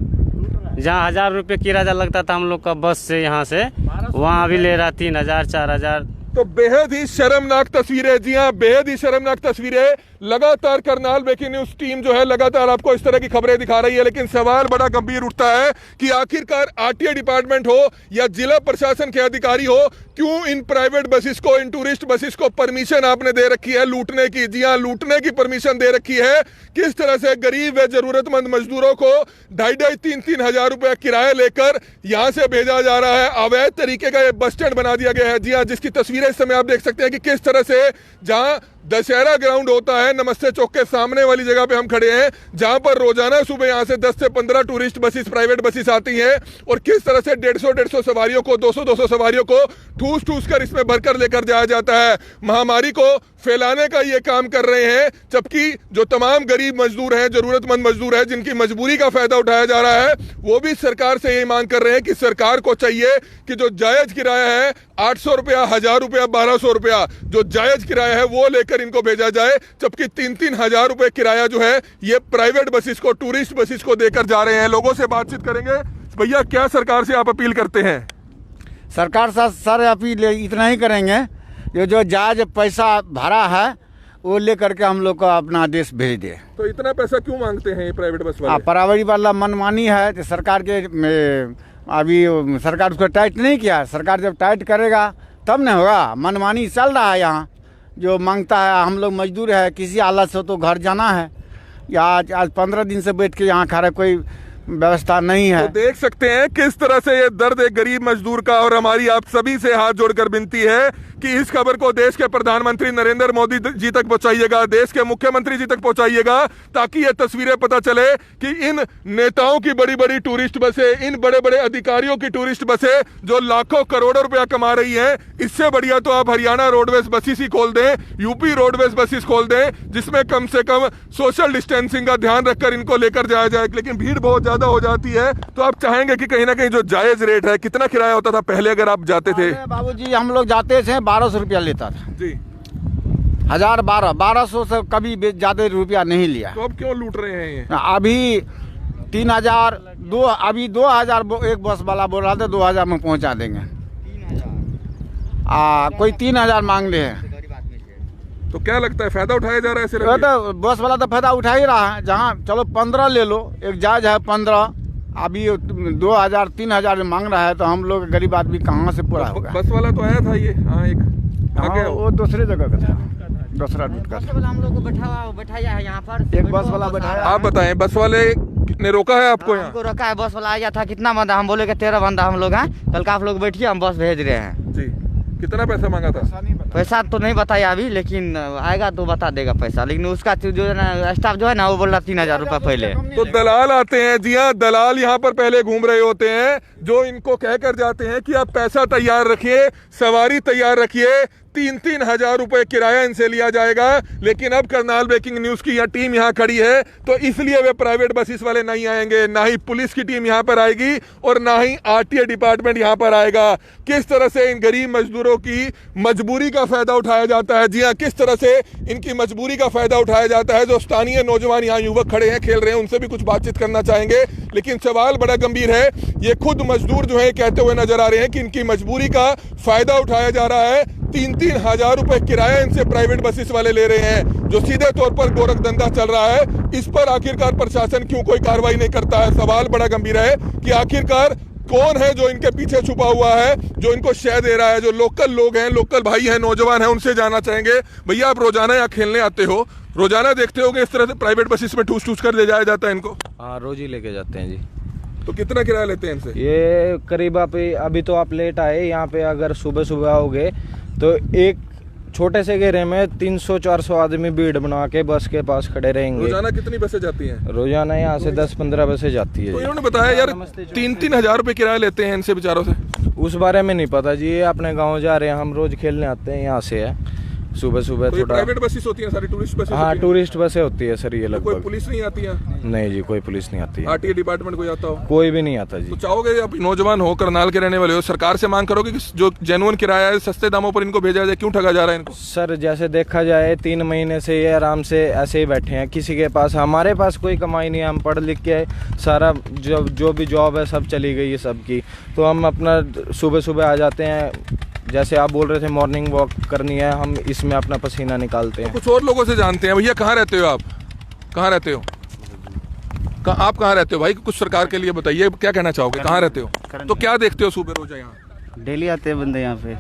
जहाँ 1,000 रुपये किराया लगता था हम लोग का बस से यहाँ से, वहाँ अभी ले रहा 3,000, 4,000। तो बेहद ही शर्मनाक तस्वीरें, जी हाँ, बेहद ही शर्मनाक तस्वीरें। लगातार करनाल ब्रेकिंग न्यूज टीम जो है लगातार आपको इस तरह की खबरें दिखा रही है, लेकिन सवाल बड़ा गंभीर उठता है कि आखिरकार आरटीए डिपार्टमेंट हो या जिला प्रशासन के अधिकारी हो, क्यों इन प्राइवेट बसेस को, इन टूरिस्ट बसेस को परमिशन आपने दे रखी है लूटने की? जी हाँ, लूटने की परमिशन दे रखी है। किस तरह से गरीब व जरूरतमंद मजदूरों को 2,500-3,000 हजार रुपया किराया लेकर यहां से भेजा जा रहा है। अवैध तरीके का ये बस स्टैंड बना दिया गया है। जी हाँ, जिसकी तस्वीरें इस समय आप देख सकते हैं कि किस तरह से जहां दशहरा ग्राउंड होता है, नमस्ते चौक के सामने वाली जगह पे हम खड़े हैं, जहां पर रोजाना सुबह यहां से 10 से 15 टूरिस्ट बसेस, प्राइवेट बसेस आती हैं और किस तरह से 150 सवारियों को, 200 सवारियों को ठूस कर इसमें भरकर लेकर जाया जाता है। महामारी को फैलाने का ये काम कर रहे हैं, जबकि जो तमाम गरीब मजदूर हैं, जरूरतमंद मजदूर हैं, जिनकी मजबूरी का फायदा उठाया जा रहा है, वो भी सरकार से ये मांग कर रहे हैं कि सरकार को चाहिए कि जो जायज किराया है 800 रुपया, 1000 रुपया, 1200 रुपया, जो जायज किराया है वो लेकर इनको भेजा जाए, जबकि 3-3 हजार रुपए किराया जो है ये प्राइवेट बसेस को, टूरिस्ट बसेस को देकर जा रहे हैं। लोगों से बातचीत करेंगे। भैया, क्या सरकार से आप अपील करते हैं? सरकार से सर अपील इतना ही करेंगे, ये जो जायज पैसा भरा है वो लेकर के हम लोग को अपना देश भेज दे। तो इतना पैसा क्यों मांगते हैं ये प्राइवेट बस वाले? प्राइवेट वाला मनमानी है तो सरकार के अभी सरकार उसको टाइट नहीं किया। सरकार जब टाइट करेगा तब न होगा। मनमानी चल रहा है यहाँ, जो मांगता है। हम लोग मजदूर है, किसी हालत से तो घर जाना है, या आज 15 दिन से बैठ के यहाँ खड़ा, कोई व्यवस्था नहीं है। तो देख सकते हैं किस तरह से ये दर्द है गरीब मजदूर का। और हमारी आप सभी से हाथ जोड़कर विनती है कि इस खबर को देश के प्रधानमंत्री नरेंद्र मोदी जी तक पहुंचाइएगा, देश के मुख्यमंत्री जी तक पहुंचाइएगा, ताकि ये तस्वीरें पता चले कि इन नेताओं की बड़ी बड़ी टूरिस्ट बसें, इन बड़े बड़े अधिकारियों की टूरिस्ट बसें जो लाखों करोड़ों रुपया कमा रही हैं, इससे बढ़िया तो आप हरियाणा रोडवेज बसेस ही खोल दें, यूपी रोडवेज बसेस खोल दें, जिसमें कम से कम सोशल डिस्टेंसिंग का ध्यान रखकर इनको लेकर जाया जाए। लेकिन भीड़ बहुत ज्यादा हो जाती है, तो आप चाहेंगे कि कहीं ना कहीं जो जायज रेट है, कितना किराया होता था पहले अगर आप जाते थे? बाबूजी हम लोग जाते थे 1200 रुपया लेता था जी। 1200 से कभी ज्यादा रुपया नहीं लिया। तो अब क्यों लूट रहे हैं ये? अभी 3000 अभी 2000 एक बस वाला बोल रहा था 2000 में पहुंचा देंगे। कोई 3000 मांग रहे हैं। तो क्या लगता है फायदा उठाया जा रहा है? सिर्फ तो बस वाला तो फायदा उठा ही रहा है। जहाँ चलो 15 ले लो, एक जायज है 15, अभी 2000 3000 मांग रहा है, तो हम लोग गरीब आदमी कहाँ से पूरा होगा? बस वाला तो आया था ये, हाँ एक वो दूसरे जगह का था, दूसरा रूट का। हम लोग को बैठाया है यहाँ पर, एक बस वाला बैठाया। आप बताएं, बस वाले ने रोका है आपको? यहाँ हमको रोका है, बस वाला आया था। कितना बंदा? हम बोले कि 13 बंदा हम लोग हैं, कल का आप लोग बैठिए, हम बस भेज रहे हैं जी। कितना पैसा मांगा था? पैसा तो नहीं बताया अभी, लेकिन आएगा तो बता देगा पैसा। लेकिन उसका जो है ना स्टाफ जो है ना, वो बोल रहा 3000 रुपया पहले। तो दलाल आते हैं, जी हाँ, दलाल यहाँ पर पहले घूम रहे होते हैं, जो इनको कह कर जाते हैं कि आप पैसा तैयार रखिए, सवारी तैयार रखिए, 3-3 हजार रुपए किराया इनसे लिया जाएगा। लेकिन अब करनाल ब्रेकिंग न्यूज की यहाँ टीम यहाँ खड़ी है, तो इसलिए वे प्राइवेट बसेस वाले नहीं आएंगे, ना ही पुलिस की टीम यहाँ पर आएगी और ना ही आरटीए डिपार्टमेंट यहाँ पर आएगा। किस तरह से इन गरीब मजदूरों की मजबूरी का फायदा उठाया जाता है, जी हाँ, किस तरह से इनकी मजबूरी का फायदा उठाया जाता है। जो स्थानीय नौजवान यहाँ युवक खड़े हैं, खेल रहे हैं, उनसे भी कुछ बातचीत करना चाहेंगे। लेकिन सवाल बड़ा गंभीर है, ये खुद मजदूर जो है कहते हुए नजर आ रहे हैं कि इनकी मजबूरी का फायदा उठाया जा रहा है। 3-3 हजार रुपए किराया इनसे प्राइवेट बसेस वाले ले रहे हैं, जो सीधे तौर पर गोरख धंधा चल रहा है। इस पर आखिरकार प्रशासन क्यों कोई कार्रवाई नहीं करता है? सवाल बड़ा गंभीर है कि आखिरकार कौन है जो इनके पीछे छुपा हुआ है, जो इनको शय दे रहा है? जो लोकल लोग हैं, लोकल भाई हैं, नौजवान हैं, उनसे जानना चाहेंगे। भैया, आप रोजाना यहाँ खेलने आते हो, रोजाना देखते हो कि इस तरह से प्राइवेट बसेस में ठूस कर ले जाया जाता है इनको? हाँ, रोज ही लेके जाते हैं जी। तो कितना किराया लेते हैं इनसे? ये करीब आप अभी तो आप लेट आए यहाँ पे, अगर सुबह सुबह आओगे तो एक छोटे से घेरे में 300-400 आदमी भीड़ बना के बस के पास खड़े रहेंगे। रोजाना कितनी बसें जाती हैं? रोजाना यहाँ से 10-15 बसें जाती है। तो इन्होंने बताया यार 3-3 हजार रुपए किराया लेते हैं इनसे बेचारों से। उस बारे में नहीं पता जी, ये अपने गाँव जा रहे हैं, हम रोज खेलने आते हैं, यहाँ से है सुबह सुबह। तो प्राइवेट बसेस होती हैं सारी, टूरिस्ट बसेस? हाँ, टूरिस्ट बसें होती है सर ये लगभग। कोई पुलिस नहीं आती है? नहीं जी, कोई पुलिस नहीं आती है। आरटीए डिपार्टमेंट कोई आता हो? कोई भी नहीं आता जी। तो चाहोगे, आप नौजवान हो, करनाल के रहने वाले हो, सरकार से मांग करोगे कि जो जेन्युइन किराया है सस्ते दामों पर इनको भेजा जाए? क्यों ठगा जा रहा है इनको? सर जैसे देखा जाए 3 महीने से ये आराम से ऐसे ही बैठे हैं, किसी के पास, हमारे पास कोई कमाई नहीं है, हम पढ़ लिख के सारा जो भी जॉब है सब चली गई है सबकी। तो हम अपना सुबह सुबह आ जाते हैं, जैसे आप बोल रहे थे मॉर्निंग वॉक करनी है, हम इसमें अपना पसीना निकालते हैं। तो कुछ और लोगों से जानते हैं। भैया, कहाँ रहते हो आप? कहाँ रहते हो? आप कहाँ रहते हो भाई? कुछ सरकार के लिए बताइए, क्या कहना चाहोगे? कहाँ रहते हो? तो क्या देखते हो सुबह रोज यहाँ? डेली आते हैं बंदे यहाँ पे।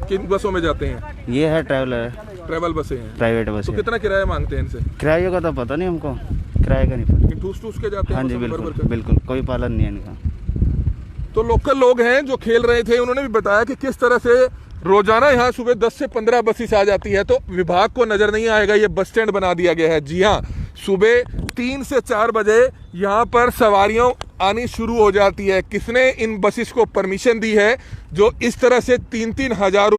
किन बसों में जाते हैं? ये है ट्रैवलर, ट्रैवल बसें हैं, प्राइवेट बस। तो कितना किराया मांगते हैं इनसे? किराए का तो पता नहीं हमको, किराए का नहीं पता। लेकिन ठूस के जाते हैं? हाँ जी, बिल्कुल बिल्कुल, कोई पालन नहीं है इनका। तो लोकल लोग हैं जो खेल रहे थे, उन्होंने भी बताया कि किस तरह से रोजाना यहाँ सुबह 10 से 15 बसेस आ जाती है, तो विभाग को नजर नहीं आएगा ये बस स्टैंड बना दिया गया है। जी हाँ, सुबह 3 से 4 बजे यहाँ पर सवारियां आनी शुरू हो जाती है। किसने इन बसेस को परमिशन दी है जो इस तरह से 3-3 हजार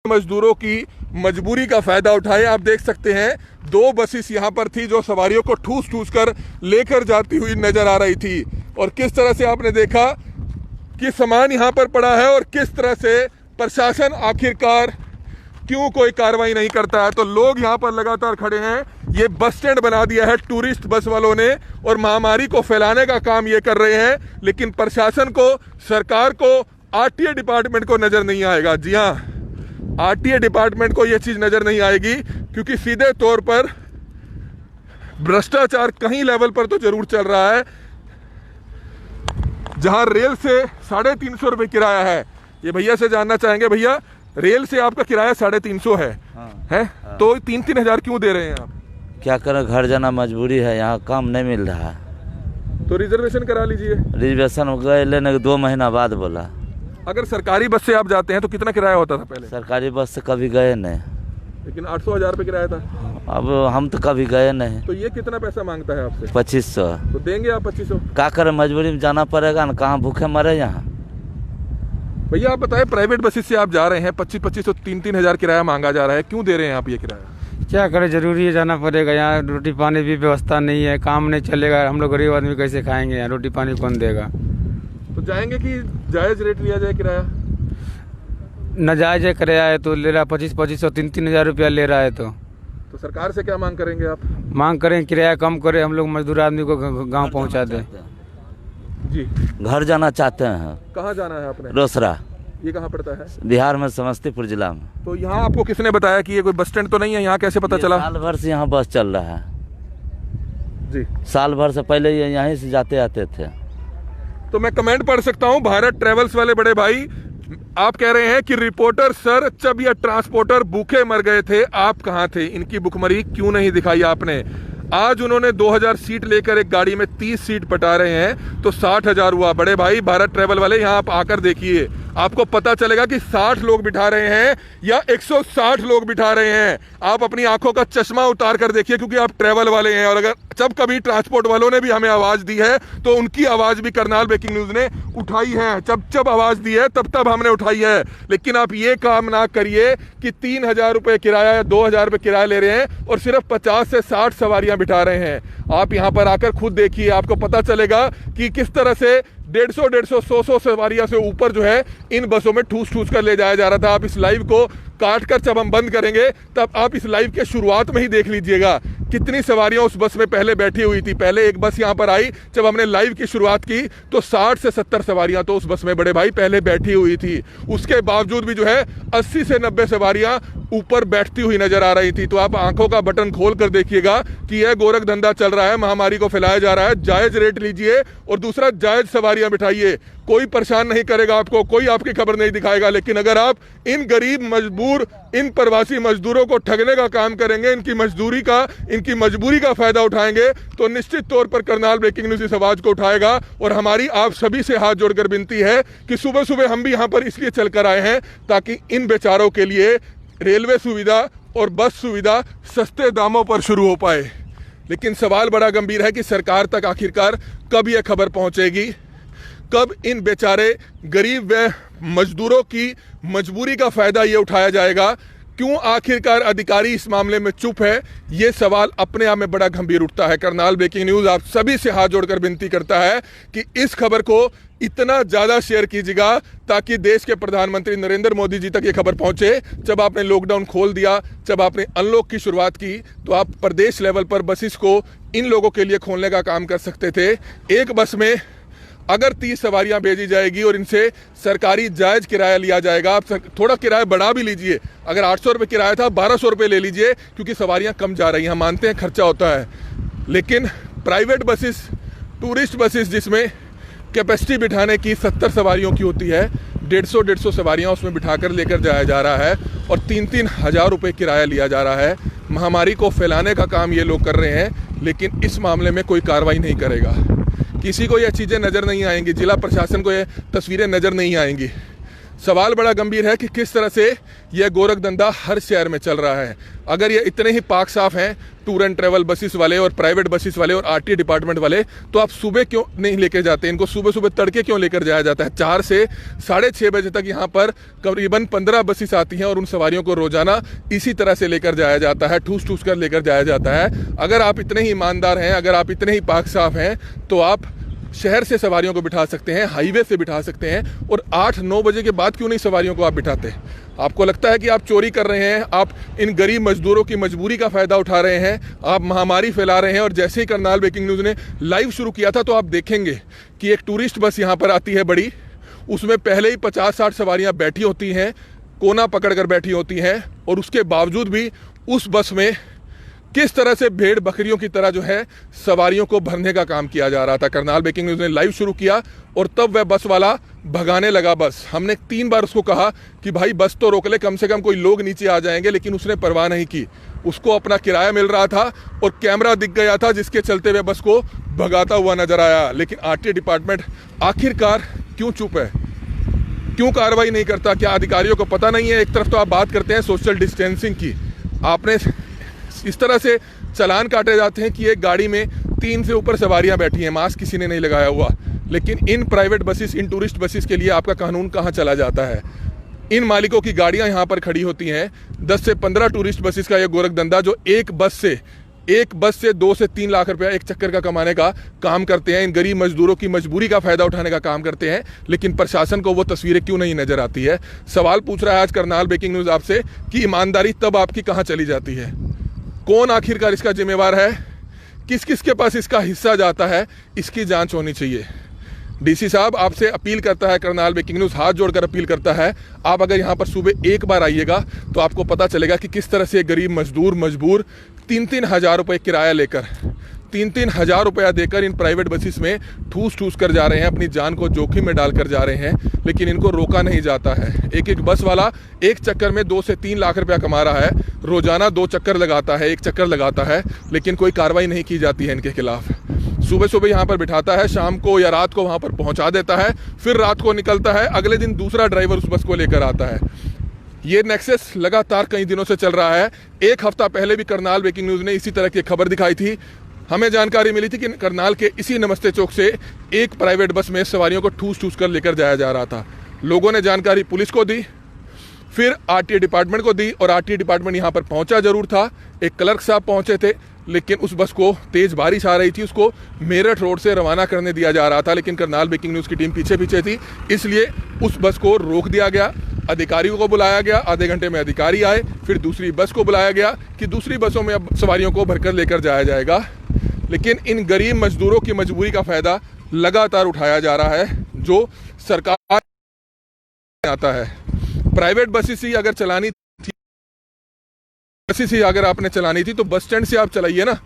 मजदूरों की मजबूरी का फायदा उठाए? आप देख सकते हैं 2 बसेस यहाँ पर थी जो सवारियों को ठूस ठूस कर लेकर जाती हुई नजर आ रही थी, और किस तरह से आपने देखा कि सामान यहाँ पर पड़ा है और किस तरह से प्रशासन आखिरकार क्यों कोई कार्रवाई नहीं करता है। तो लोग यहाँ पर लगातार खड़े हैं। ये बस स्टैंड बना दिया है टूरिस्ट बस वालों ने और महामारी को फैलाने का काम ये कर रहे हैं, लेकिन प्रशासन को, सरकार को, आरटीए डिपार्टमेंट को नजर नहीं आएगा। जी हाँ, आरटीए डिपार्टमेंट को ये चीज नजर नहीं आएगी, क्योंकि सीधे तौर पर भ्रष्टाचार कहीं लेवल पर तो जरूर चल रहा है। जहां रेल से 350 रुपये किराया है, ये भैया से जानना चाहेंगे, भैया रेल से आपका किराया 350 है, है? तो 3-3 हजार क्यों दे रहे हैं आप? क्या करें, घर जाना मजबूरी है, यहाँ काम नहीं मिल रहा है। तो रिजर्वेशन करा लीजिए। रिजर्वेशन गए लेने के 2 महीना बाद बोला। अगर सरकारी बस से आप जाते हैं तो कितना किराया होता था पहले? सरकारी बस से कभी गए नहीं, लेकिन 800-1000 रुपये किराया था। अब हम तो कभी गए नहीं। तो ये कितना पैसा मांगता है आपसे? 2500। तो देंगे आप 2500? क्या करें, मजबूरी में जाना पड़ेगा ना, कहाँ भूखे मरे यहाँ। भैया आप बताएं, प्राइवेट बसेस से आप जा रहे हैं, 2500 3-3 हजार किराया मांगा जा रहा है, क्यों दे रहे हैं आप ये किराया? क्या करें, जरूरी है, जाना पड़ेगा। यहाँ रोटी पानी भी व्यवस्था नहीं है, काम नहीं चलेगा, हम लोग गरीब आदमी कैसे खाएंगे, यहाँ रोटी पानी कौन देगा? तो जाएंगे कि जायज रेट लिया जाए किराया? नाजायज किराया है तो ले रहा 2500 3-3 हजार रुपया ले रहा है। तो सरकार से क्या मांग करेंगे आप? मांग करें किराया कम करे, हम लोग मजदूर आदमी को गांव पहुंचा दें। जी, घर जाना चाहते हैं। कहाँ जाना है आपने? रोसड़ा। ये कहाँ पड़ता है? बिहार में, समस्तीपुर जिला में। तो यहाँ आपको किसने बताया कि ये कोई बस स्टैंड तो नहीं है? यहाँ कैसे पता चला? साल भर से यहाँ बस चल रहा है जी। साल भर से पहले ये यहीं से जाते आते थे। तो मैं कमेंट पढ़ सकता हूँ, भारत ट्रेवल्स वाले बड़े भाई आप कह रहे हैं कि रिपोर्टर सर जब ये ट्रांसपोर्टर भूखे मर गए थे, आप कहाँ थे? इनकी भुखमरी क्यों नहीं दिखाई आपने? आज उन्होंने 2000 सीट लेकर एक गाड़ी में 30 सीट बटा रहे हैं, तो 60,000 हुआ। बड़े भाई भारत ट्रेवल वाले, यहाँ आप आकर देखिए, आपको पता चलेगा कि 60 लोग बिठा रहे हैं या 160 लोग बिठा रहे हैं। आप अपनी आंखों का चश्मा उतार कर देखिए, क्योंकि आप ट्रेवल वाले हैं। और अगर जब कभी ट्रांसपोर्ट वालों ने भी हमें आवाज दी है तो उनकी आवाज भी करनाल ब्रेकिंग न्यूज ने उठाई है। जब आवाज दी है तब हमने उठाई है। लेकिन आप ये काम ना करिए कि 3,000 रुपये किराया या 2,000 रुपये किराया ले रहे हैं और सिर्फ 50 से 60 सवारियां बिठा रहे हैं। आप यहाँ पर आकर खुद देखिए, आपको पता चलेगा कि किस तरह से 150, 100 सवारियां से ऊपर जो है इन बसों में ठूस कर ले जाया जा रहा था। आप इस लाइव को काट कर जब हम बंद करेंगे तब आप इस लाइव के शुरुआत में ही देख लीजिएगा कितनी सवारियां उस बस में पहले बैठी हुई थी। पहले एक बस यहां पर आई, जब हमने लाइव की शुरुआत की तो 60 से 70 सवारियां तो उस बस में बड़े भाई पहले बैठी हुई थी। उसके बावजूद भी जो है 80 से 90 सवारियां ऊपर बैठती हुई नजर आ रही थी। तो आप आंखों का बटन खोल कर देखिएगा कि यह गोरख धंधा चल रहा है, महामारी को फैलाया जा रहा है। जायज रेट लीजिए और दूसरा जायज सवारियां बिठाइए, कोई परेशान नहीं करेगा आपको, कोई आपकी खबर नहीं दिखाएगा। लेकिन अगर आप इन गरीब मजबूर, इन प्रवासी मजदूरों को ठगने का काम करेंगे, इनकी मजबूरी का फायदा उठाएंगे, तो निश्चित तौर पर करनाल ब्रेकिंग न्यूज इस आवाज को उठाएगा। और हमारी आप सभी से हाथ जोड़कर विनती है कि सुबह सुबह हम भी यहाँ पर इसलिए चल कर आए हैं ताकि इन बेचारों के लिए रेलवे सुविधा और बस सुविधा सस्ते दामों पर शुरू हो पाए। लेकिन सवाल बड़ा गंभीर है कि सरकार तक आखिरकार कब यह खबर पहुंचेगी, कब इन बेचारे गरीब व मजदूरों की मजबूरी का फायदा ये उठाया जाएगा। क्यों आखिरकार अधिकारी इस मामले में चुप है, ये सवाल अपने आप में बड़ा गंभीर उठता है। करनाल ब्रेकिंग न्यूज आप सभी से हाथ जोड़कर विनती करता है कि इस खबर को इतना ज़्यादा शेयर कीजिएगा ताकि देश के प्रधानमंत्री नरेंद्र मोदी जी तक ये खबर पहुंचे। जब आपने लॉकडाउन खोल दिया, जब आपने अनलॉक की शुरुआत की, तो आप प्रदेश लेवल पर बसेस को इन लोगों के लिए खोलने का काम कर सकते थे। एक बस में अगर 30 सवारियां भेजी जाएगी और इनसे सरकारी जायज किराया लिया जाएगा, आप थोड़ा किराया बढ़ा भी लीजिए, अगर 800 रुपये किराया था 1200 रुपये ले लीजिए, क्योंकि सवारियां कम जा रही हैं, हम मानते हैं खर्चा होता है। लेकिन प्राइवेट बसेस, टूरिस्ट बसेस जिसमें कैपेसिटी बिठाने की 70 सवारियों की होती है, 150 सवारियां उसमें बिठाकर लेकर जाया जा रहा है और 3-3 हज़ार रुपये किराया लिया जा रहा है। महामारी को फैलाने का काम ये लोग कर रहे हैं, लेकिन इस मामले में कोई कार्रवाई नहीं करेगा। किसी को यह चीज़ें नज़र नहीं आएंगी, जिला प्रशासन को यह तस्वीरें नज़र नहीं आएंगी। सवाल बड़ा गंभीर है कि किस तरह से यह गोरख धंधा हर शहर में चल रहा है। अगर ये इतने ही पाक साफ हैं टूर एंड ट्रेवल बसेस वाले और प्राइवेट बसेस वाले और आरटीए डिपार्टमेंट वाले, तो आप सुबह क्यों नहीं लेके जाते? इनको सुबह सुबह तड़के क्यों लेकर जाया जाता है? 4 से 6:30 बजे तक यहाँ पर करीबन 15 बसेस आती हैं और उन सवारियों को रोजाना इसी तरह से लेकर जाया जाता है, ठूस ठूस कर लेकर जाया जाता है। अगर आप इतने ही ईमानदार हैं, अगर आप इतने ही पाक साफ हैं, तो आप शहर से सवारियों को बिठा सकते हैं, हाईवे से बिठा सकते हैं, और 8-9 बजे के बाद क्यों नहीं सवारियों को आप बिठाते? आपको लगता है कि आप चोरी कर रहे हैं, आप इन गरीब मजदूरों की मजबूरी का फायदा उठा रहे हैं, आप महामारी फैला रहे हैं। और जैसे ही करनाल ब्रेकिंग न्यूज़ ने लाइव शुरू किया था तो आप देखेंगे कि एक टूरिस्ट बस यहाँ पर आती है बड़ी, उसमें पहले ही 50-60 सवारियाँ बैठी होती हैं, कोना पकड़ कर बैठी होती हैं, और उसके बावजूद भी उस बस में किस तरह से भेड़ बकरियों की तरह जो है सवारियों को भरने का काम किया जा रहा था। करनाल ब्रेकिंग न्यूज़ ने लाइव शुरू किया और तब वह बस वाला भगाने लगा बस। हमने 3 बार उसको कहा कि भाई बस तो रोक ले, कम से कम कोई लोग नीचे आ जाएंगे, लेकिन उसने परवाह नहीं की। उसको अपना किराया मिल रहा था और कैमरा दिख गया था जिसके चलते हुए बस को भगाता हुआ नजर आया। लेकिन आरटीए डिपार्टमेंट आखिरकार क्यों चुप है, क्यों कार्रवाई नहीं करता? क्या अधिकारियों को पता नहीं है? एक तरफ तो आप बात करते हैं सोशल डिस्टेंसिंग की, आपने इस तरह से चालान काटे जाते हैं कि एक गाड़ी में 3 से ऊपर सवारियां बैठी हैं, मास्क किसी ने नहीं लगाया हुआ। लेकिन in private buses, in tourist buses के लिए आपका कानून कहां चला जाता है? इन मालिकों की गाड़ियां यहां पर खड़ी होती हैं। 10 से 15 टूरिस्ट बसेस का यह गोरख धंधा, जो एक बस से 2 से 3 लाख रुपया एक चक्कर का कमाने का काम करते हैं, इन गरीब मजदूरों की मजबूरी का फायदा उठाने का काम करते हैं। लेकिन प्रशासन को वो तस्वीरें क्यों नहीं नजर आती है? सवाल पूछ रहा है आज करनाल ब्रेकिंग न्यूज़ आपसे कि ईमानदारी तब आपकी कहाँ चली जाती है? कौन आखिरकार इसका जिम्मेवार है? किस किस के पास इसका हिस्सा जाता है? इसकी जांच होनी चाहिए। डीसी साहब आपसे अपील करता है, करनाल ब्रेकिंग न्यूज़ हाथ जोड़कर अपील करता है, आप अगर यहाँ पर सुबह एक बार आइएगा तो आपको पता चलेगा कि किस तरह से गरीब मजदूर मजबूर 3-3 हज़ार रुपये किराया लेकर, 3-3 हज़ार रुपया देकर इन प्राइवेट बसेस में ठूस कर जा रहे हैं, अपनी जान को जोखिम में डालकर जा रहे हैं। लेकिन इनको रोका नहीं जाता है। एक बस वाला एक चक्कर में 2 से 3 लाख रुपया कमा रहा है, रोजाना 2 चक्कर लगाता है, 1 चक्कर लगाता है, लेकिन कोई कार्रवाई नहीं की जाती है इनके खिलाफ। सुबह सुबह यहाँ पर बिठाता है, शाम को या रात को वहाँ पर पहुँचा देता है, फिर रात को निकलता है, अगले दिन दूसरा ड्राइवर उस बस को लेकर आता है। ये नेक्सस लगातार कई दिनों से चल रहा है। 1 हफ्ता पहले भी करनाल ब्रेकिंग न्यूज़ ने इसी तरह की खबर दिखाई थी। हमें जानकारी मिली थी कि करनाल के इसी नमस्ते चौक से एक प्राइवेट बस में सवारियों को ठूस कर लेकर जाया जा रहा था। लोगों ने जानकारी पुलिस को दी, फिर आरटीए डिपार्टमेंट को दी, और आरटीए डिपार्टमेंट यहाँ पर पहुँचा जरूर था, एक क्लर्क साहब पहुँचे थे, लेकिन उस बस को तेज बारिश आ रही थी, उसको मेरठ रोड से रवाना करने दिया जा रहा था। लेकिन करनाल ब्रेकिंग न्यूज़ की टीम पीछे थी, इसलिए उस बस को रोक दिया गया। अधिकारियों को बुलाया गया, आधे घंटे में अधिकारी आए, फिर दूसरी बस को बुलाया गया कि दूसरी बसों में अब सवारियों को भरकर लेकर जाया जाएगा। लेकिन इन गरीब मजदूरों की मजबूरी का फायदा लगातार उठाया जा रहा है, जो सरकार आता है। प्राइवेट बसेस ही अगर चलानी थी, बसेस ही अगर आपने चलानी थी तो बस स्टैंड से आप चलाइए ना,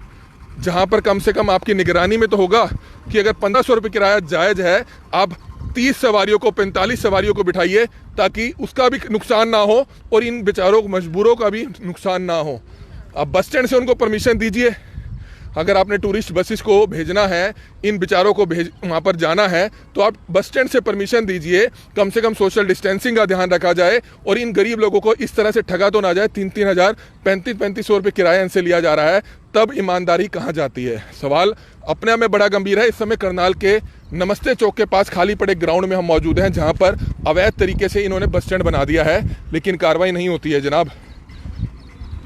जहां पर कम से कम आपकी निगरानी में तो होगा कि अगर 1500 रुपये किराया जायज़ है, आप 30 सवारियों को, 45 सवारियों को बिठाइए, ताकि उसका भी नुकसान ना हो और इन बेचारों मजबूरों का भी नुकसान ना हो। अब बस स्टैंड से उनको परमिशन दीजिए। अगर आपने टूरिस्ट बसेस को भेजना है, इन बेचारों को वहाँ पर जाना है, तो आप बस स्टैंड से परमिशन दीजिए। कम से कम सोशल डिस्टेंसिंग का ध्यान रखा जाए और इन गरीब लोगों को इस तरह से ठगा तो ना जाए। 3-3 हज़ार, 3500 रुपये किराया इनसे लिया जा रहा है, तब ईमानदारी कहाँ जाती है? सवाल अपने आप में बड़ा गंभीर है। इस समय करनाल के नमस्ते चौक के पास खाली पड़े ग्राउंड में हम मौजूद हैं, जहाँ पर अवैध तरीके से इन्होंने बस स्टैंड बना दिया है, लेकिन कार्रवाई नहीं होती है। जनाब,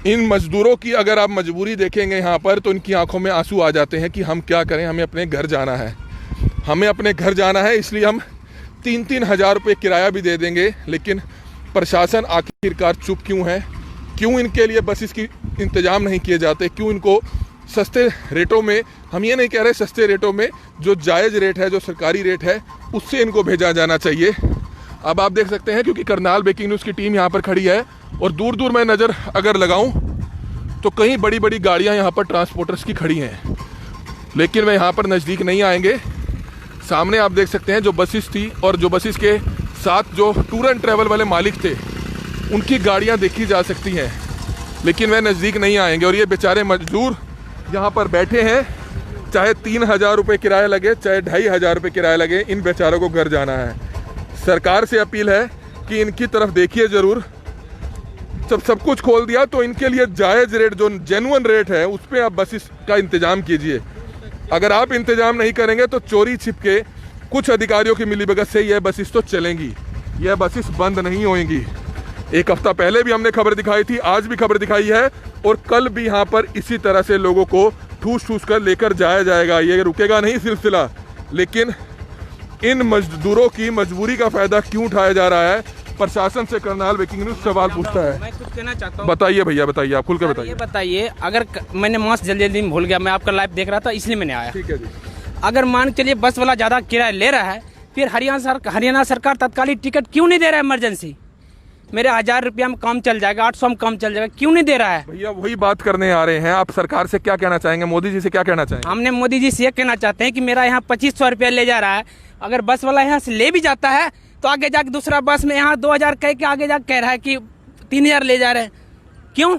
इन मजदूरों की अगर आप मजबूरी देखेंगे यहाँ पर, तो इनकी आंखों में आंसू आ जाते हैं कि हम क्या करें, हमें अपने घर जाना है, हमें अपने घर जाना है, इसलिए हम 3-3 हज़ार रुपये किराया भी दे देंगे। लेकिन प्रशासन आखिरकार चुप क्यों है? क्यों इनके लिए बसेस की इंतजाम नहीं किए जाते? क्यों इनको सस्ते रेटों में, हम ये नहीं कह रहे सस्ते रेटों में, जो जायज़ रेट है, जो सरकारी रेट है, उससे इनको भेजा जाना चाहिए। अब आप देख सकते हैं, क्योंकि करनाल ब्रेकिंग न्यूज़ की टीम यहाँ पर खड़ी है और दूर दूर मैं नज़र अगर लगाऊं तो कई बड़ी बड़ी गाड़ियाँ यहाँ पर ट्रांसपोर्टर्स की खड़ी हैं, लेकिन वे यहाँ पर नज़दीक नहीं आएंगे। सामने आप देख सकते हैं जो बसेस थी और जो बसेस के साथ जो टूर एंड ट्रैवल वाले मालिक थे, उनकी गाड़ियाँ देखी जा सकती हैं, लेकिन वे नज़दीक नहीं आएंगे। और ये बेचारे मजदूर यहाँ पर बैठे हैं, चाहे 3 हज़ार रुपये किराया लगे, चाहे 2500 रुपये किराया लगे, इन बेचारों को घर जाना है। सरकार से अपील है कि इनकी तरफ देखिए जरूर। जब सब कुछ खोल दिया तो इनके लिए जायज़ रेट, जो जेन्युइन रेट है, उस पर आप बसेस का इंतजाम कीजिए। अगर आप इंतजाम नहीं करेंगे तो चोरी छिपके कुछ अधिकारियों की मिलीभगत से यह बसेस तो चलेंगी, यह बसेस बंद नहीं होंगी। एक हफ्ता पहले भी हमने खबर दिखाई थी, आज भी खबर दिखाई है, और कल भी यहाँ पर इसी तरह से लोगों को ठूस ठूस कर लेकर जाया जाएगा। ये रुकेगा नहीं सिलसिला। लेकिन इन मजदूरों की मजबूरी का फायदा क्यों उठाया जा रहा है? प्रशासन से करनाल ब्रेकिंग न्यूज सवाल पूछता है। मैं कुछ कहना चाहता हूँ। बताइए भैया, बताइए, आप खुल कर बताइए। ये बताइए, अगर मैंने मास्क जल्दी में भूल गया, मैं आपका लाइव देख रहा था इसलिए मैंने आया। ठीक है जी। अगर मान के चलिए बस वाला ज्यादा किराया ले रहा है, फिर हरियाणा सरकार तत्कालीन टिकट क्यों नहीं दे रहा है? इमरजेंसी मेरे 1000 रुपया में काम चल जाएगा, 800 में काम चल जाएगा, क्यों नहीं दे रहा है? भैया वही बात करने आ रहे हैं। आप सरकार से क्या कहना चाहेंगे, मोदी जी से क्या कहना चाहेंगे? हमने मोदी जी से ये कहना चाहते हैं कि मेरा यहाँ 2500 रुपया ले जा रहा है, अगर बस वाला यहाँ से ले भी जाता है तो आगे जाके दूसरा बस में यहाँ 2000 कह के आगे जाके कह रहा है कि 3000 ले जा रहे हैं। क्यों?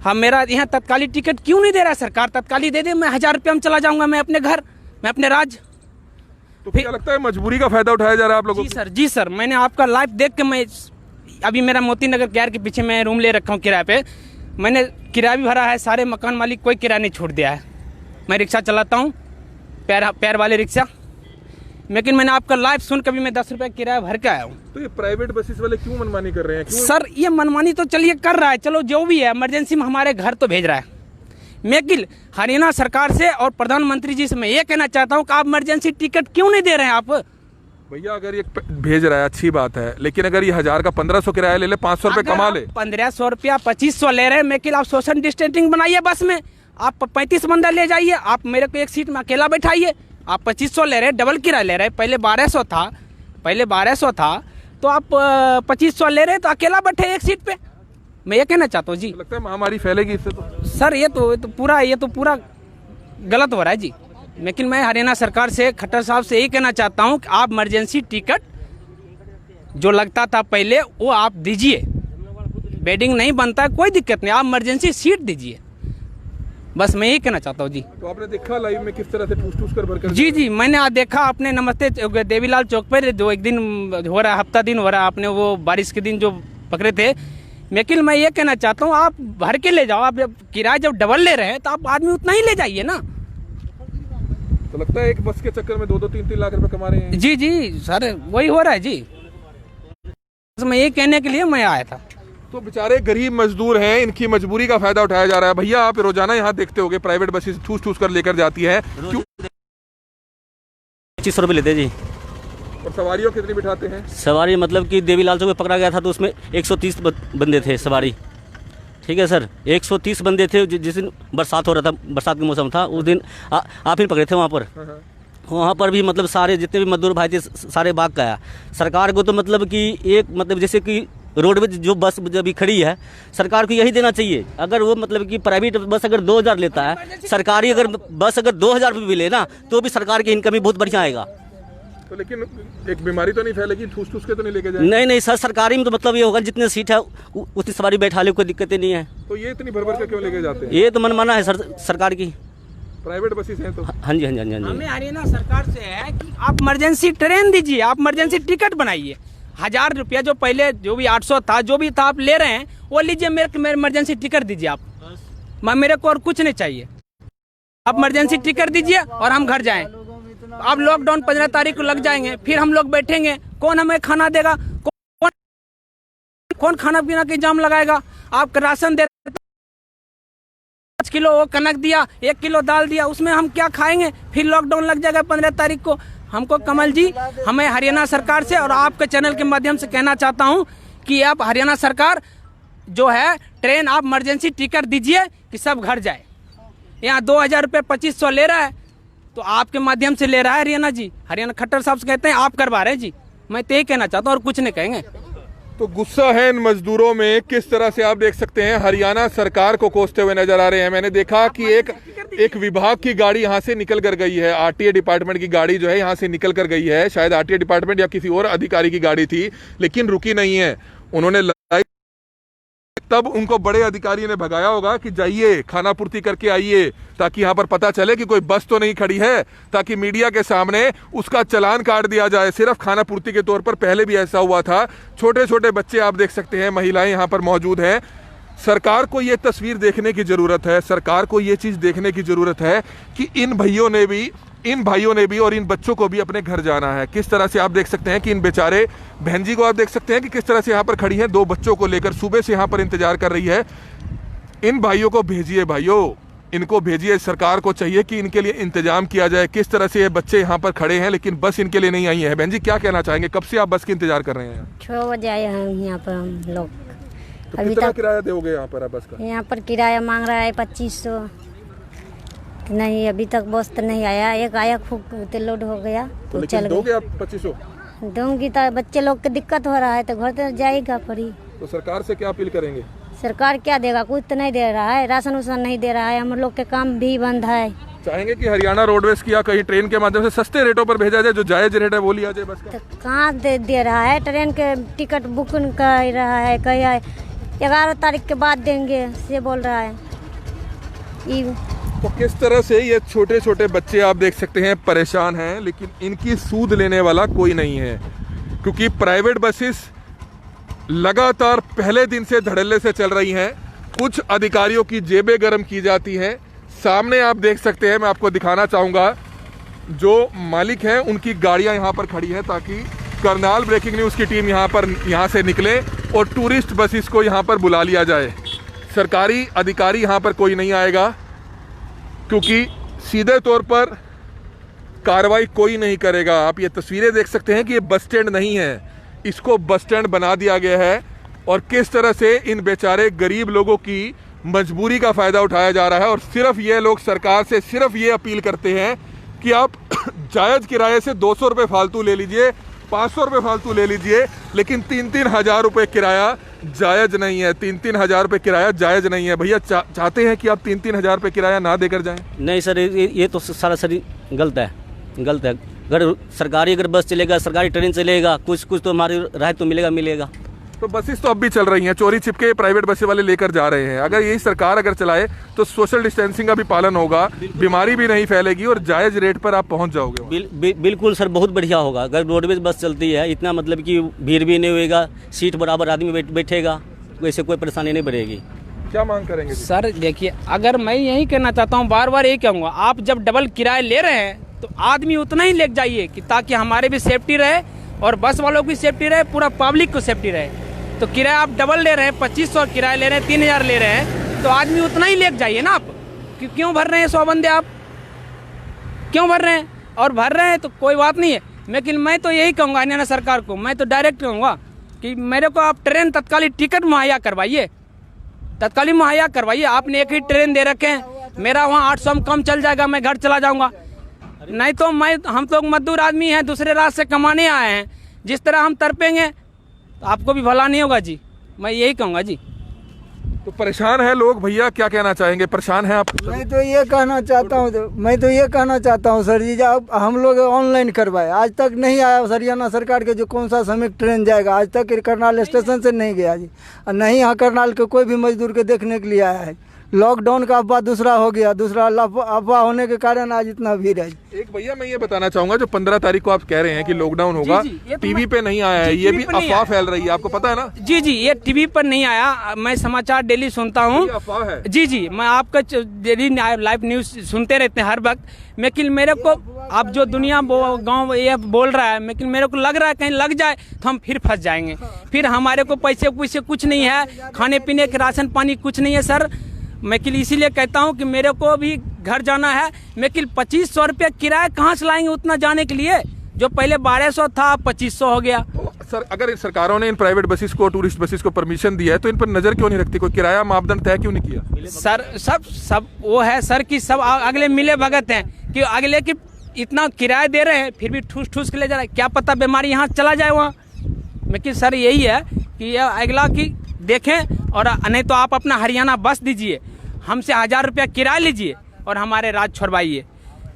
हम मेरा यहाँ तत्कालीन टिकट क्यों नहीं दे रहा है? सरकार तत्कालीन दे दे, मैं 1000 रुपया में चला जाऊंगा, मैं अपने घर, मैं अपने राज्य। तो क्या लगता है मजबूरी का फायदा उठाया जा रहा है आप लोगों को? जी सर, मैंने आपका लाइव देख के, मैं अभी मेरा मोती नगर कैर के पीछे मैं रूम ले रखा हूँ किराए पे, मैंने किराया भी भरा है, सारे मकान मालिक कोई किराया नहीं छूट दिया है। मैं रिक्शा चलाता हूँ, पैर वाले रिक्शा, लेकिन मैंने आपका लाइव सुन कभी मैं 10 रुपया किराया भर के आया हूँ। तो ये प्राइवेट बसेस वाले क्यों मनमानी कर रहे हैं? क्यों? सर ये मनमानी तो चलिए कर रहा है, चलो जो भी है, इमरजेंसी में हमारे घर तो भेज रहा है। लेकिन हरियाणा सरकार से और प्रधानमंत्री जी से मैं ये कहना चाहता हूँ कि आप इमरजेंसी टिकट क्यों नहीं दे रहे हैं? आप भैया अगर ये भेज रहा है अच्छी बात है, लेकिन अगर ये 1000 का 1500 किराया ले ले, 500 रुपए कमा ले। 1500 रुपया 2500 ले रहे हैं, लेकिन आप सोशल डिस्टेंसिंग बनाइए बस में, आप 35 बंदा ले जाइए, आप मेरे को एक सीट में अकेला बैठाइए। आप 2500 ले रहे हैं, डबल किराया ले रहे हैं, पहले 1200 था, तो आप 2500 ले रहे हैं, तो अकेला बैठे एक सीट पे। मैं ये कहना चाहता हूँ जी। लगता है महामारी फैलेगी इससे तो? सर ये तो पूरा गलत हो रहा है जी। लेकिन मैं हरियाणा सरकार से, खट्टर साहब से यही कहना चाहता हूँ कि आप इमरजेंसी टिकट जो लगता था पहले वो आप दीजिए। बेडिंग नहीं बनता है कोई दिक्कत नहीं, आप इमरजेंसी सीट दीजिए, बस मैं यही कहना चाहता हूँ जी। तो आपने देखा लाइव में किस तरह से ठूस कर भरकर? जी मैंने आज देखा अपने नमस्ते देवीलाल चौक पर, जो एक दिन हो रहा है, हफ्ता दिन हो रहा है, आपने वो बारिश के दिन जो पकड़े थे। लेकिन मैं ये कहना चाहता हूँ आप भर के ले जाओ, आप किराया जब डबल ले रहे हैं तो आप आदमी उतना ही ले जाइए ना। तो लगता है एक बस के चक्कर में 2-2, 3-3 लाख रुपए कमा रहे हैं। जी सर वही हो रहा है जी, मैं ये कहने के लिए मैं आया था। तो बेचारे गरीब मजदूर हैं, इनकी मजबूरी का फायदा उठाया जा रहा है। भैया आप रोजाना यहाँ देखते होंगे प्राइवेट बसेस ठूस कर लेकर जाती है, क्यों? 2500 रुपये लेते जी। और सवारियों कितनी बिठाते हैं? सवारी मतलब कि देवीलाल चौक में पकड़ा गया था तो उसमें 130 बंदे थे सवारी। ठीक है सर, 130 बंदे थे। जिस दिन बरसात हो रहा था, बरसात का मौसम था, उस दिन आप ही पकड़े थे वहाँ पर। वहाँ पर भी मतलब सारे जितने भी मजदूर भाई थे सारे भाग गया। सरकार को तो मतलब कि एक मतलब जैसे कि रोड पे जो बस जब खड़ी है, सरकार को यही देना चाहिए। अगर वो मतलब कि प्राइवेट बस अगर 2000 लेता है, सरकारी अगर बस अगर 2000 रुपये भी लेना तो भी सरकार की इनकम भी बहुत बढ़िया आएगा। तो लेकिन एक बीमारी तो नहीं फैलेगी? ठूस के तो नहीं लेके जाएंगे? नहीं सर, सरकारी में तो मतलब ये होगा जितने सीट है उतनी सवारी बैठा ले, कोई दिक्कत नहीं है। तो ये इतनी भर के क्यों लेके जाते हैं? ये तो मनमाना है सर सरकार की। प्राइवेट बसेस हैं तो? हाँ जी। हमें हरियाणा सरकार से है कि आप इमरजेंसी ट्रेन दीजिए, आप इमरजेंसी टिकट बनाइए। 1000 रुपया जो पहले जो भी 800 था, जो भी था आप ले रहे हैं वो लीजिए, मेरे इमरजेंसी टिकट दीजिए आप, मेरे को और कुछ नहीं चाहिए। आप इमरजेंसी टिकट दीजिए और हम घर जाएं। अब लॉकडाउन 15 तारीख को लग जाएंगे, फिर हम लोग बैठेंगे, कौन हमें खाना देगा? कौन खाना पीना का इंतजाम लगाएगा? आप राशन दे 5 किलो वो कनक दिया, 1 किलो दाल दिया, उसमें हम क्या खाएंगे? फिर लॉकडाउन लग जाएगा 15 तारीख को। हमको कमल जी, हमें हरियाणा सरकार से और आपके चैनल के माध्यम से कहना चाहता हूं कि आप हरियाणा सरकार जो है ट्रेन आप इमरजेंसी टिकट दीजिए कि सब घर जाए। यहाँ 2000 रुपये 2500 ले रहा है, तो आपके माध्यम से ले रहा है हरियाणा जी। हरियाणा खट्टर साहब से कहते हैं आप करवा रहे हैं जी। मैं तो यही कहना चाहता हूँ और कुछ नहीं कहेंगे। तो गुस्सा है इन मजदूरों में, किस तरह से आप देख सकते हैं हरियाणा सरकार को कोसते हुए नजर आ रहे हैं। मैंने देखा कि एक विभाग की गाड़ी यहाँ से निकल कर गई है, आरटीए डिपार्टमेंट की गाड़ी जो है यहाँ से निकल कर गई है। शायद आरटीए डिपार्टमेंट या किसी और अधिकारी की गाड़ी थी, लेकिन रुकी नहीं है। उन्होंने तब उनको बड़े अधिकारी ने भगाया होगा कि जाइए खाना पूर्ति करके आइए, ताकि यहाँ पर पता चले कि कोई बस तो नहीं खड़ी है, ताकि मीडिया के सामने उसका चालान काट दिया जाए सिर्फ खाना पूर्ति के तौर पर। पहले भी ऐसा हुआ था। छोटे छोटे बच्चे आप देख सकते हैं, महिलाएं यहाँ पर मौजूद हैं। सरकार को ये तस्वीर देखने की जरूरत है, सरकार को ये चीज देखने की जरूरत है कि इन भाइयों ने भी और इन बच्चों को भी अपने घर जाना है। किस तरह से आप देख सकते हैं कि इन बेचारे बहन जी को आप देख सकते हैं कि किस तरह से यहाँ पर खड़ी हैं, 2 बच्चों को लेकर सुबह से यहाँ पर इंतजार कर रही है। इन भाइयों को भेजिए, भाइयों इनको भेजिए। सरकार को चाहिए कि इनके लिए इंतजाम किया जाए। किस तरह से ये बच्चे यहाँ पर खड़े हैं लेकिन बस इनके लिए नहीं आई है। बहन जी क्या कहना चाहेंगे, कब से आप बस की इंतजार कर रहे हैं? 6 बजे आए हैं यहाँ पर हम लोग। तो कितना किराया दोगे यहाँ पर बस का? यहाँ पर किराया मांग रहा है 2500। नहीं, अभी तक बस तो नहीं आया। एक आया खूब लोड हो गया तो चल गया। दोगे आप 2500? दूंगी तो बच्चे लोग को दिक्कत हो रहा है तो घर तो जाएगा पड़ी। तो सरकार से क्या अपील करेंगे? सरकार क्या देगा, कुछ तो नहीं दे रहा है, राशन उसन नहीं दे रहा है, हम लोग के काम भी बंद है। चाहेंगे कि हरियाणा रोडवेज की या कहीं ट्रेन के माध्यम से सस्ते रेटों पर भेजा जाए, जो जायज रेट है वो लिया जाए बस का। तो कहाँ दे रहा है? ट्रेन के टिकट बुक कर रहा है, कहीं 11 तारीख के बाद देंगे से बोल रहा है। तो किस तरह से ये छोटे छोटे बच्चे आप देख सकते हैं परेशान हैं, लेकिन इनकी सूद लेने वाला कोई नहीं है, क्योंकि प्राइवेट बसेस लगातार पहले दिन से धड़ल्ले से चल रही हैं। कुछ अधिकारियों की जेबें गर्म की जाती हैं। सामने आप देख सकते हैं, मैं आपको दिखाना चाहूँगा, जो मालिक हैं उनकी गाड़ियाँ यहाँ पर खड़ी हैं ताकि करनाल ब्रेकिंग न्यूज़ की टीम यहाँ से निकले और टूरिस्ट बसेस को यहाँ पर बुला लिया जाए। सरकारी अधिकारी यहाँ पर कोई नहीं आएगा, क्योंकि सीधे तौर पर कार्रवाई कोई नहीं करेगा। आप ये तस्वीरें देख सकते हैं कि ये बस स्टैंड नहीं है, इसको बस स्टैंड बना दिया गया है। और किस तरह से इन बेचारे गरीब लोगों की मजबूरी का फ़ायदा उठाया जा रहा है। और सिर्फ ये लोग सरकार से सिर्फ ये अपील करते हैं कि आप जायज़ किराए से 200 रुपये फालतू ले लीजिए, 500 रुपये फालतू ले लीजिए, लेकिन 3-3 हज़ार रुपये किराया जायज़ नहीं है। 3-3 हज़ार रुपये किराया जायज़ नहीं है। भैया चाहते हैं कि आप 3-3 हज़ार रुपये किराया ना देकर जाएं? नहीं सर, ये तो सरासरी गलत है। अगर सरकारी बस चलेगा, सरकारी ट्रेन चलेगा, कुछ तो हमारी राहत तो मिलेगा। तो बसेस तो अब भी चल रही हैं, चोरी छिपके प्राइवेट बसें वाले लेकर जा रहे हैं। अगर यही सरकार अगर चलाए तो सोशल डिस्टेंसिंग का भी पालन होगा, बीमारी भी नहीं फैलेगी और जायज़ रेट पर आप पहुंच जाओगे। बिल्कुल सर, बहुत बढ़िया होगा। अगर रोडवेज बस चलती है, इतना मतलब कि भीड़ भी नहीं होएगा, सीट बराबर आदमी बैठेगा, वैसे कोई परेशानी नहीं बढ़ेगी। क्या मांग करेंगे सर? देखिए, अगर मैं यही कहना चाहता हूँ, बार यही कहूँगा, आप जब डबल किराया ले रहे हैं तो आदमी उतना ही ले जाइए कि ताकि हमारे भी सेफ्टी रहे और बस वालों की सेफ्टी रहे, पूरा पब्लिक को सेफ्टी रहे। तो किराया आप डबल ले रहे हैं, 2500 किराया ले रहे हैं, 3000 ले रहे हैं, तो आदमी उतना ही ले जाइए ना। आप क्यों भर रहे हैं 100 बंदे? आप क्यों भर रहे हैं? और भर रहे हैं तो कोई बात नहीं है, लेकिन मैं तो यही कहूँगा हरियाणा सरकार को, मैं तो डायरेक्ट कहूँगा कि मेरे को आप ट्रेन तत्कालिक टिकट मुहैया करवाइए, तत्कालिक मुहैया करवाइए। आपने एक ही ट्रेन दे रखे हैं, मेरा वहाँ 800 में कम चल जाएगा, मैं घर चला जाऊँगा। नहीं तो हम तो मजदूर आदमी हैं, दूसरे रास्ते से कमाने आए हैं, जिस तरह हम तड़पेंगे तो आपको भी भला नहीं होगा जी। मैं यही कहूँगा जी। तो परेशान है लोग, भैया क्या कहना चाहेंगे? परेशान है आप? मैं तो ये कहना चाहता हूँ सर जी, जब हम लोग ऑनलाइन करवाए, आज तक नहीं आया हरियाणा सरकार के जो कौन सा श्रमिक ट्रेन जाएगा, आज तक करनाल स्टेशन से नहीं गया जी। और नहीं यहाँ करनाल के कोई भी मजदूर के देखने के लिए आया है। लॉकडाउन का अफवाह दूसरा हो गया, दूसरा अफवाह होने के कारण आज इतना भीड़ है। एक भैया मैं ये बताना चाहूंगा, जो 15 तारीख को आप कह रहे हैं कि लॉकडाउन होगा, टीवी पे नहीं आया है, ये भी अफवाह फैल रही है, आपको पता है ना? जी, ये टीवी पर नहीं आया, मैं समाचार डेली सुनता हूँ। अफवाह है जी, मैं आपका डेली लाइव न्यूज सुनते रहते हैं हर वक्त। लेकिन मेरे को अब जो दुनिया गाँव ये बोल रहा है, लेकिन मेरे को लग रहा है कहीं लग जाए तो हम फिर फंस जाएंगे। फिर हमारे को पैसे कुछ नहीं है, खाने पीने के राशन पानी कुछ नहीं है सर। मैं इसीलिए कहता हूं कि मेरे को भी घर जाना है, लेकिन 2500 रुपये किराया कहाँ से लाएंगे उतना जाने के लिए? जो पहले 1200 था 2500 हो गया। तो सर, अगर सरकारों ने इन प्राइवेट बसेस को, टूरिस्ट बसेस को परमिशन दिया है तो इन पर नजर क्यों नहीं रखती? कोई किराया मापदंड तय क्यों नहीं किया? सर सब वो है सर कि सब अगले मिले भगत हैं कि अगले की इतना किराया दे रहे हैं, फिर भी ठूस के ले जा रहे हैं। क्या पता बीमारी यहाँ चला जाए वहाँ। लेकिन सर यही है कि अगला की देखें, और नहीं तो आप अपना हरियाणा बस दीजिए, हमसे 1000 रुपया किराया लीजिए और हमारे राज्य छोड़वाइए,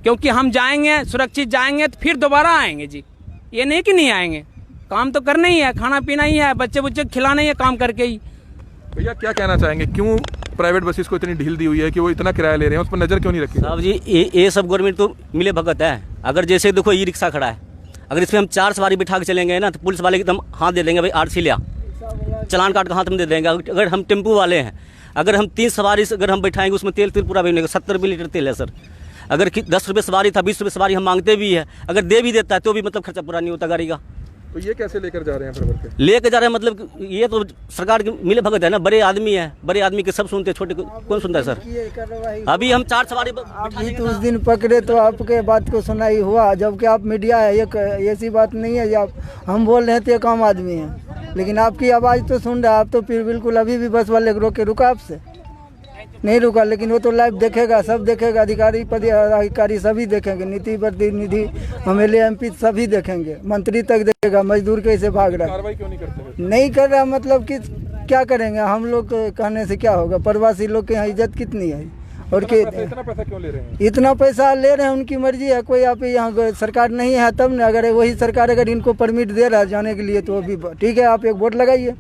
क्योंकि हम जाएंगे सुरक्षित जाएंगे तो फिर दोबारा आएंगे जी। ये नहीं कि नहीं आएंगे, काम तो करना ही है, खाना पीना ही है, बच्चे खिलाना ही है काम करके ही। भैया क्या कहना चाहेंगे, क्यों प्राइवेट बसेस को इतनी ढील दी हुई है कि वो इतना किराया ले रहे हैं, उस पर नजर क्यों नहीं रखी? साहब जी ये सब गवर्नमेंट तो मिले भगत है। अगर जैसे देखो ई रिक्शा खड़ा है, अगर इसमें हम 4 सवारी बिठा के चलेंगे ना तो पुलिस वाले एकदम हाथ दे देंगे, भाई आरसी लिया, चलान काट के हाथ में दे देंगे। अगर हम टेम्पो वाले हैं, अगर हम 3 सवारी अगर हम बैठाएंगे उसमें तेल पूरा बनेगा, 70 रुपये लीटर तेल है सर। अगर 10 रुपये सवारी था, 20 रुपये सवारी हम मांगते भी है, अगर दे भी देता है तो भी मतलब खर्चा पूरा नहीं होता गाड़ी का। तो ये कैसे लेकर जा रहे हैं फिर के? लेकर जा रहे हैं मतलब ये तो सरकार के मिले भगत है ना। बड़े आदमी है, बड़े आदमी के सब सुनते हैं, छोटे कौन सुनता है सर? अभी हम 4 सवारी अभी तो उस दिन पकड़े तो आपके बात को सुनाई हुआ, जबकि आप मीडिया है, एक ऐसी बात नहीं है आप हम बोल रहे थे एक आम आदमी है, लेकिन आपकी आवाज़ तो सुन रहा है। आप तो फिर बिल्कुल अभी भी बस वाले रोक के रुका, आपसे नहीं रुका, लेकिन वो तो लाइव देखेगा, सब देखेगा, अधिकारी सभी देखेंगे, नीति प्रतिनिधि MLA MP सभी देखेंगे, मंत्री तक देखेगा, मजदूर कैसे भाग रहा है। कार्रवाई क्यों नहीं करते? नहीं कर रहा मतलब कि क्या करेंगे हम लोग, कहने से क्या होगा? प्रवासी लोग के यहाँ इज्जत कितनी है और इतना पैसा क्यों ले रहे हैं? इतना पैसा ले रहे हैं, उनकी मर्जी है। कोई आप यहाँ सरकार नहीं है तब न, अगर वही सरकार अगर इनको परमिट दे रहा है जाने के लिए तो अभी ठीक है, आप एक वोट लगाइए,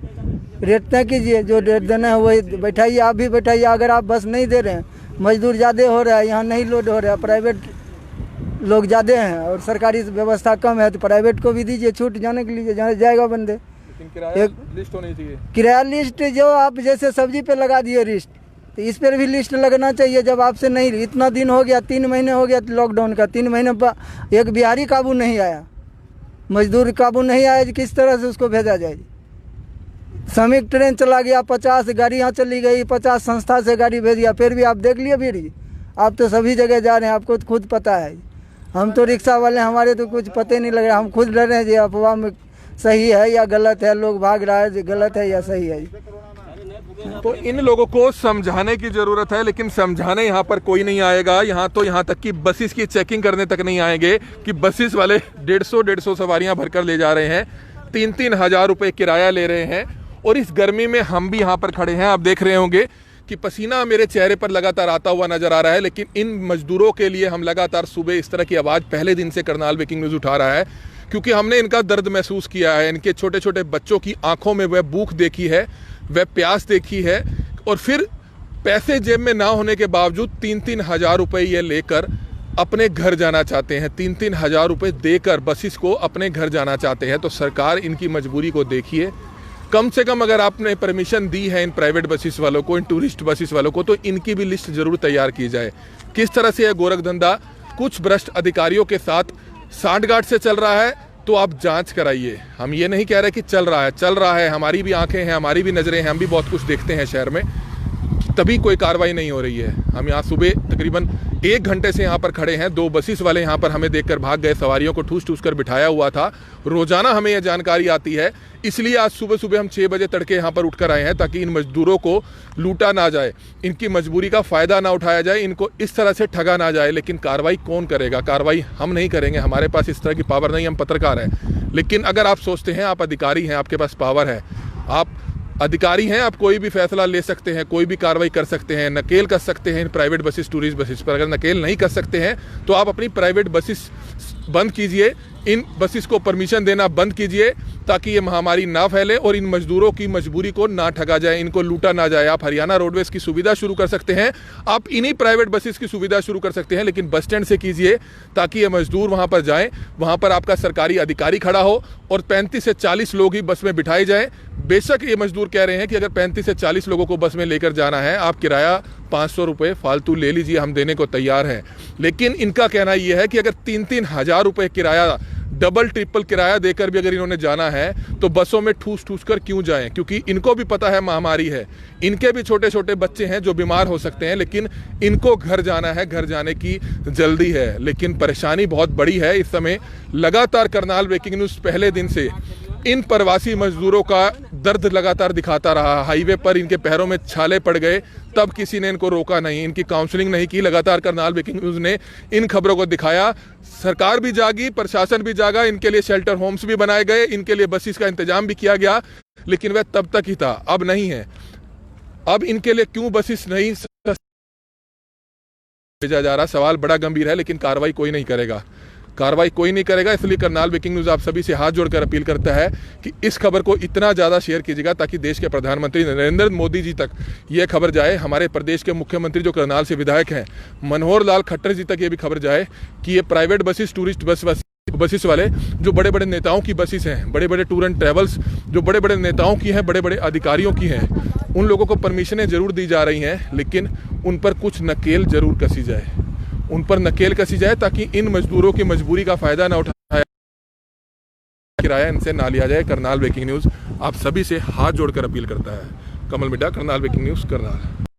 रेट तय कीजिए, जो रेट देना है वही बैठाइए, आप भी बैठाइए। अगर आप बस नहीं दे रहे हैं, मजदूर ज़्यादा हो रहा है, यहाँ नहीं लोड हो रहा है, प्राइवेट लोग ज़्यादा हैं और सरकारी व्यवस्था कम है, तो प्राइवेट को भी दीजिए छूट जाने के लिए, जाने जाएगा बंदे। एक लिस्ट होनी चाहिए, किराया लिस्ट, जो आप जैसे सब्जी पे लगा दिए लिस्ट, तो इस पर भी लिस्ट लगना चाहिए। जब आपसे नहीं, इतना दिन हो गया, 3 महीने हो गया लॉकडाउन का, 3 महीने पर एक बिहारी काबू नहीं आया, मजदूर काबू नहीं आया, किस तरह से उसको भेजा जाए? श्रमिक ट्रेन चला गया, 50 गाड़ी यहाँ चली गई, 50 संस्था से गाड़ी भेज दिया, फिर भी आप देख लिए भीड़। आप तो सभी जगह जा रहे हैं, आपको तो खुद पता है। हम तो रिक्शा वाले, हमारे तो कुछ पता नहीं लग रहा, हम खुद डर रहे हैं जी अफवाह में सही है या गलत है, लोग भाग रहा है गलत है या सही है। तो इन लोगों को समझाने की जरूरत है, लेकिन समझाने यहाँ पर कोई नहीं आएगा। यहाँ तक कि बसेस की चेकिंग करने तक नहीं आएंगे कि बसेस वाले 150 सवारियां भरकर ले जा रहे हैं, 3-3 हजार रुपए किराया ले रहे हैं। और इस गर्मी में हम भी यहाँ पर खड़े हैं, आप देख रहे होंगे कि पसीना मेरे चेहरे पर लगातार आता हुआ नजर आ रहा है। लेकिन इन मजदूरों के लिए हम लगातार सुबह इस तरह की आवाज़ पहले दिन से करनाल ब्रेकिंग न्यूज़ उठा रहा है, क्योंकि हमने इनका दर्द महसूस किया है। इनके छोटे छोटे बच्चों की आंखों में वह भूख देखी है, वह प्यास देखी है, और फिर पैसे जेब में ना होने के बावजूद 3-3 हजार रुपये ये लेकर अपने घर जाना चाहते हैं। 3-3 हजार रुपये देकर बसेस को अपने घर जाना चाहते हैं। तो सरकार इनकी मजबूरी को देखिए। कम से कम अगर आपने परमिशन दी है इन प्राइवेट बसेस वालों को, इन टूरिस्ट बसेस वालों को, तो इनकी भी लिस्ट जरूर तैयार की जाए। किस तरह से यह गोरख धंधा कुछ भ्रष्ट अधिकारियों के साथ सांठगांठ से चल रहा है, तो आप जांच कराइए। हम ये नहीं कह रहे कि चल रहा है, हमारी भी आंखें हैं, हमारी भी नज़रें हैं, हम भी बहुत कुछ देखते हैं शहर में, तभी कोई कार्रवाई नहीं हो रही है। हम यहाँ सुबह तकरीबन 1 घंटे से यहाँ पर खड़े हैं। 2 बसेस वाले यहाँ पर हमें देखकर भाग गए, सवारियों को ठूस ठूस कर बिठाया हुआ था। रोजाना हमें यह जानकारी आती है, इसलिए आज सुबह हम 6 बजे तड़के यहाँ पर उठकर आए हैं, ताकि इन मजदूरों को लूटा ना जाए, इनकी मजबूरी का फ़ायदा ना उठाया जाए, इनको इस तरह से ठगा ना जाए। लेकिन कार्रवाई कौन करेगा? कार्रवाई हम नहीं करेंगे, हमारे पास इस तरह की पावर नहीं, हम पत्रकार हैं। लेकिन अगर आप सोचते हैं आप अधिकारी हैं, आपके पास पावर है, आप अधिकारी हैं, आप कोई भी फैसला ले सकते हैं, कोई भी कार्रवाई कर सकते हैं, नकेल कर सकते हैं in private buses, tourist buses पर। अगर नकेल नहीं कर सकते हैं तो आप अपनी प्राइवेट बसेस बंद कीजिए, इन बसेस को परमिशन देना बंद कीजिए, ताकि ये महामारी ना फैले और इन मजदूरों की मजबूरी को ना ठगा जाए, इनको लूटा ना जाए। आप हरियाणा रोडवेज की सुविधा शुरू कर सकते हैं, आप इन्हीं प्राइवेट बसेस की सुविधा शुरू कर सकते हैं, लेकिन बस स्टैंड से कीजिए, ताकि ये मजदूर वहाँ पर जाएं, वहाँ पर आपका सरकारी अधिकारी खड़ा हो और 35 से 40 लोग ही बस में बिठाए जाएं। बेशक ये मजदूर कह रहे हैं कि अगर 35 से 40 लोगों को बस में लेकर जाना है, आप किराया 500 रुपये फालतू ले लीजिए, हम देने को तैयार हैं। लेकिन इनका कहना यह है कि अगर 3-3 हजार रुपये किराया, डबल ट्रिपल किराया देकर भी अगर इन्होंने जाना है, तो बसों में ठूस ठूस कर क्यों जाएं? क्योंकि इनको भी पता है महामारी है, इनके भी छोटे छोटे बच्चे हैं जो बीमार हो सकते हैं, लेकिन इनको घर जाना है, घर जाने की जल्दी है। लेकिन परेशानी बहुत बड़ी है इस समय। लगातार करनाल ब्रेकिंग न्यूज़ पहले दिन से इन प्रवासी मजदूरों का दर्द लगातार दिखाता रहा। हाईवे पर इनके पैरों में छाले पड़ गए, तब किसी ने इनको रोका नहीं, इनकी काउंसलिंग नहीं की। लगातार करनाल ब्रेकिंग न्यूज़ ने इन खबरों को दिखाया। सरकार भी जागी, प्रशासन भी जागा, इनके लिए शेल्टर होम्स भी बनाए गए, इनके लिए बसेस का इंतजाम भी किया गया, लेकिन वह तब तक ही था, अब नहीं है। अब इनके लिए क्यों बसेस नहीं भेजा जा रहा? सवाल बड़ा गंभीर है, लेकिन कार्रवाई कोई नहीं करेगा। कार्रवाई कोई नहीं करेगा। इसलिए करनाल ब्रेकिंग न्यूज़ आप सभी से हाथ जोड़कर अपील करता है कि इस खबर को इतना ज़्यादा शेयर कीजिएगा ताकि देश के प्रधानमंत्री नरेंद्र मोदी जी तक ये खबर जाए, हमारे प्रदेश के मुख्यमंत्री जो करनाल से विधायक हैं मनोहर लाल खट्टर जी तक ये भी खबर जाए कि ये प्राइवेट बसेस, टूरिस्ट बसेस वाले जो बड़े बड़े नेताओं की बसेस हैं, बड़े बड़े टूर एंड ट्रैवल्स जो बड़े बड़े नेताओं की हैं, बड़े बड़े अधिकारियों की हैं, उन लोगों को परमिशनें जरूर दी जा रही हैं, लेकिन उन पर कुछ नकेल जरूर कसी जाए, उन पर नकेल कसी जाए ताकि इन मजदूरों की मजबूरी का फायदा ना उठाया, किराया इनसे ना लिया जाए। करनाल ब्रेकिंग न्यूज़ आप सभी से हाथ जोड़कर अपील करता है। कमल मिड्डा, करनाल ब्रेकिंग न्यूज़, करनाल।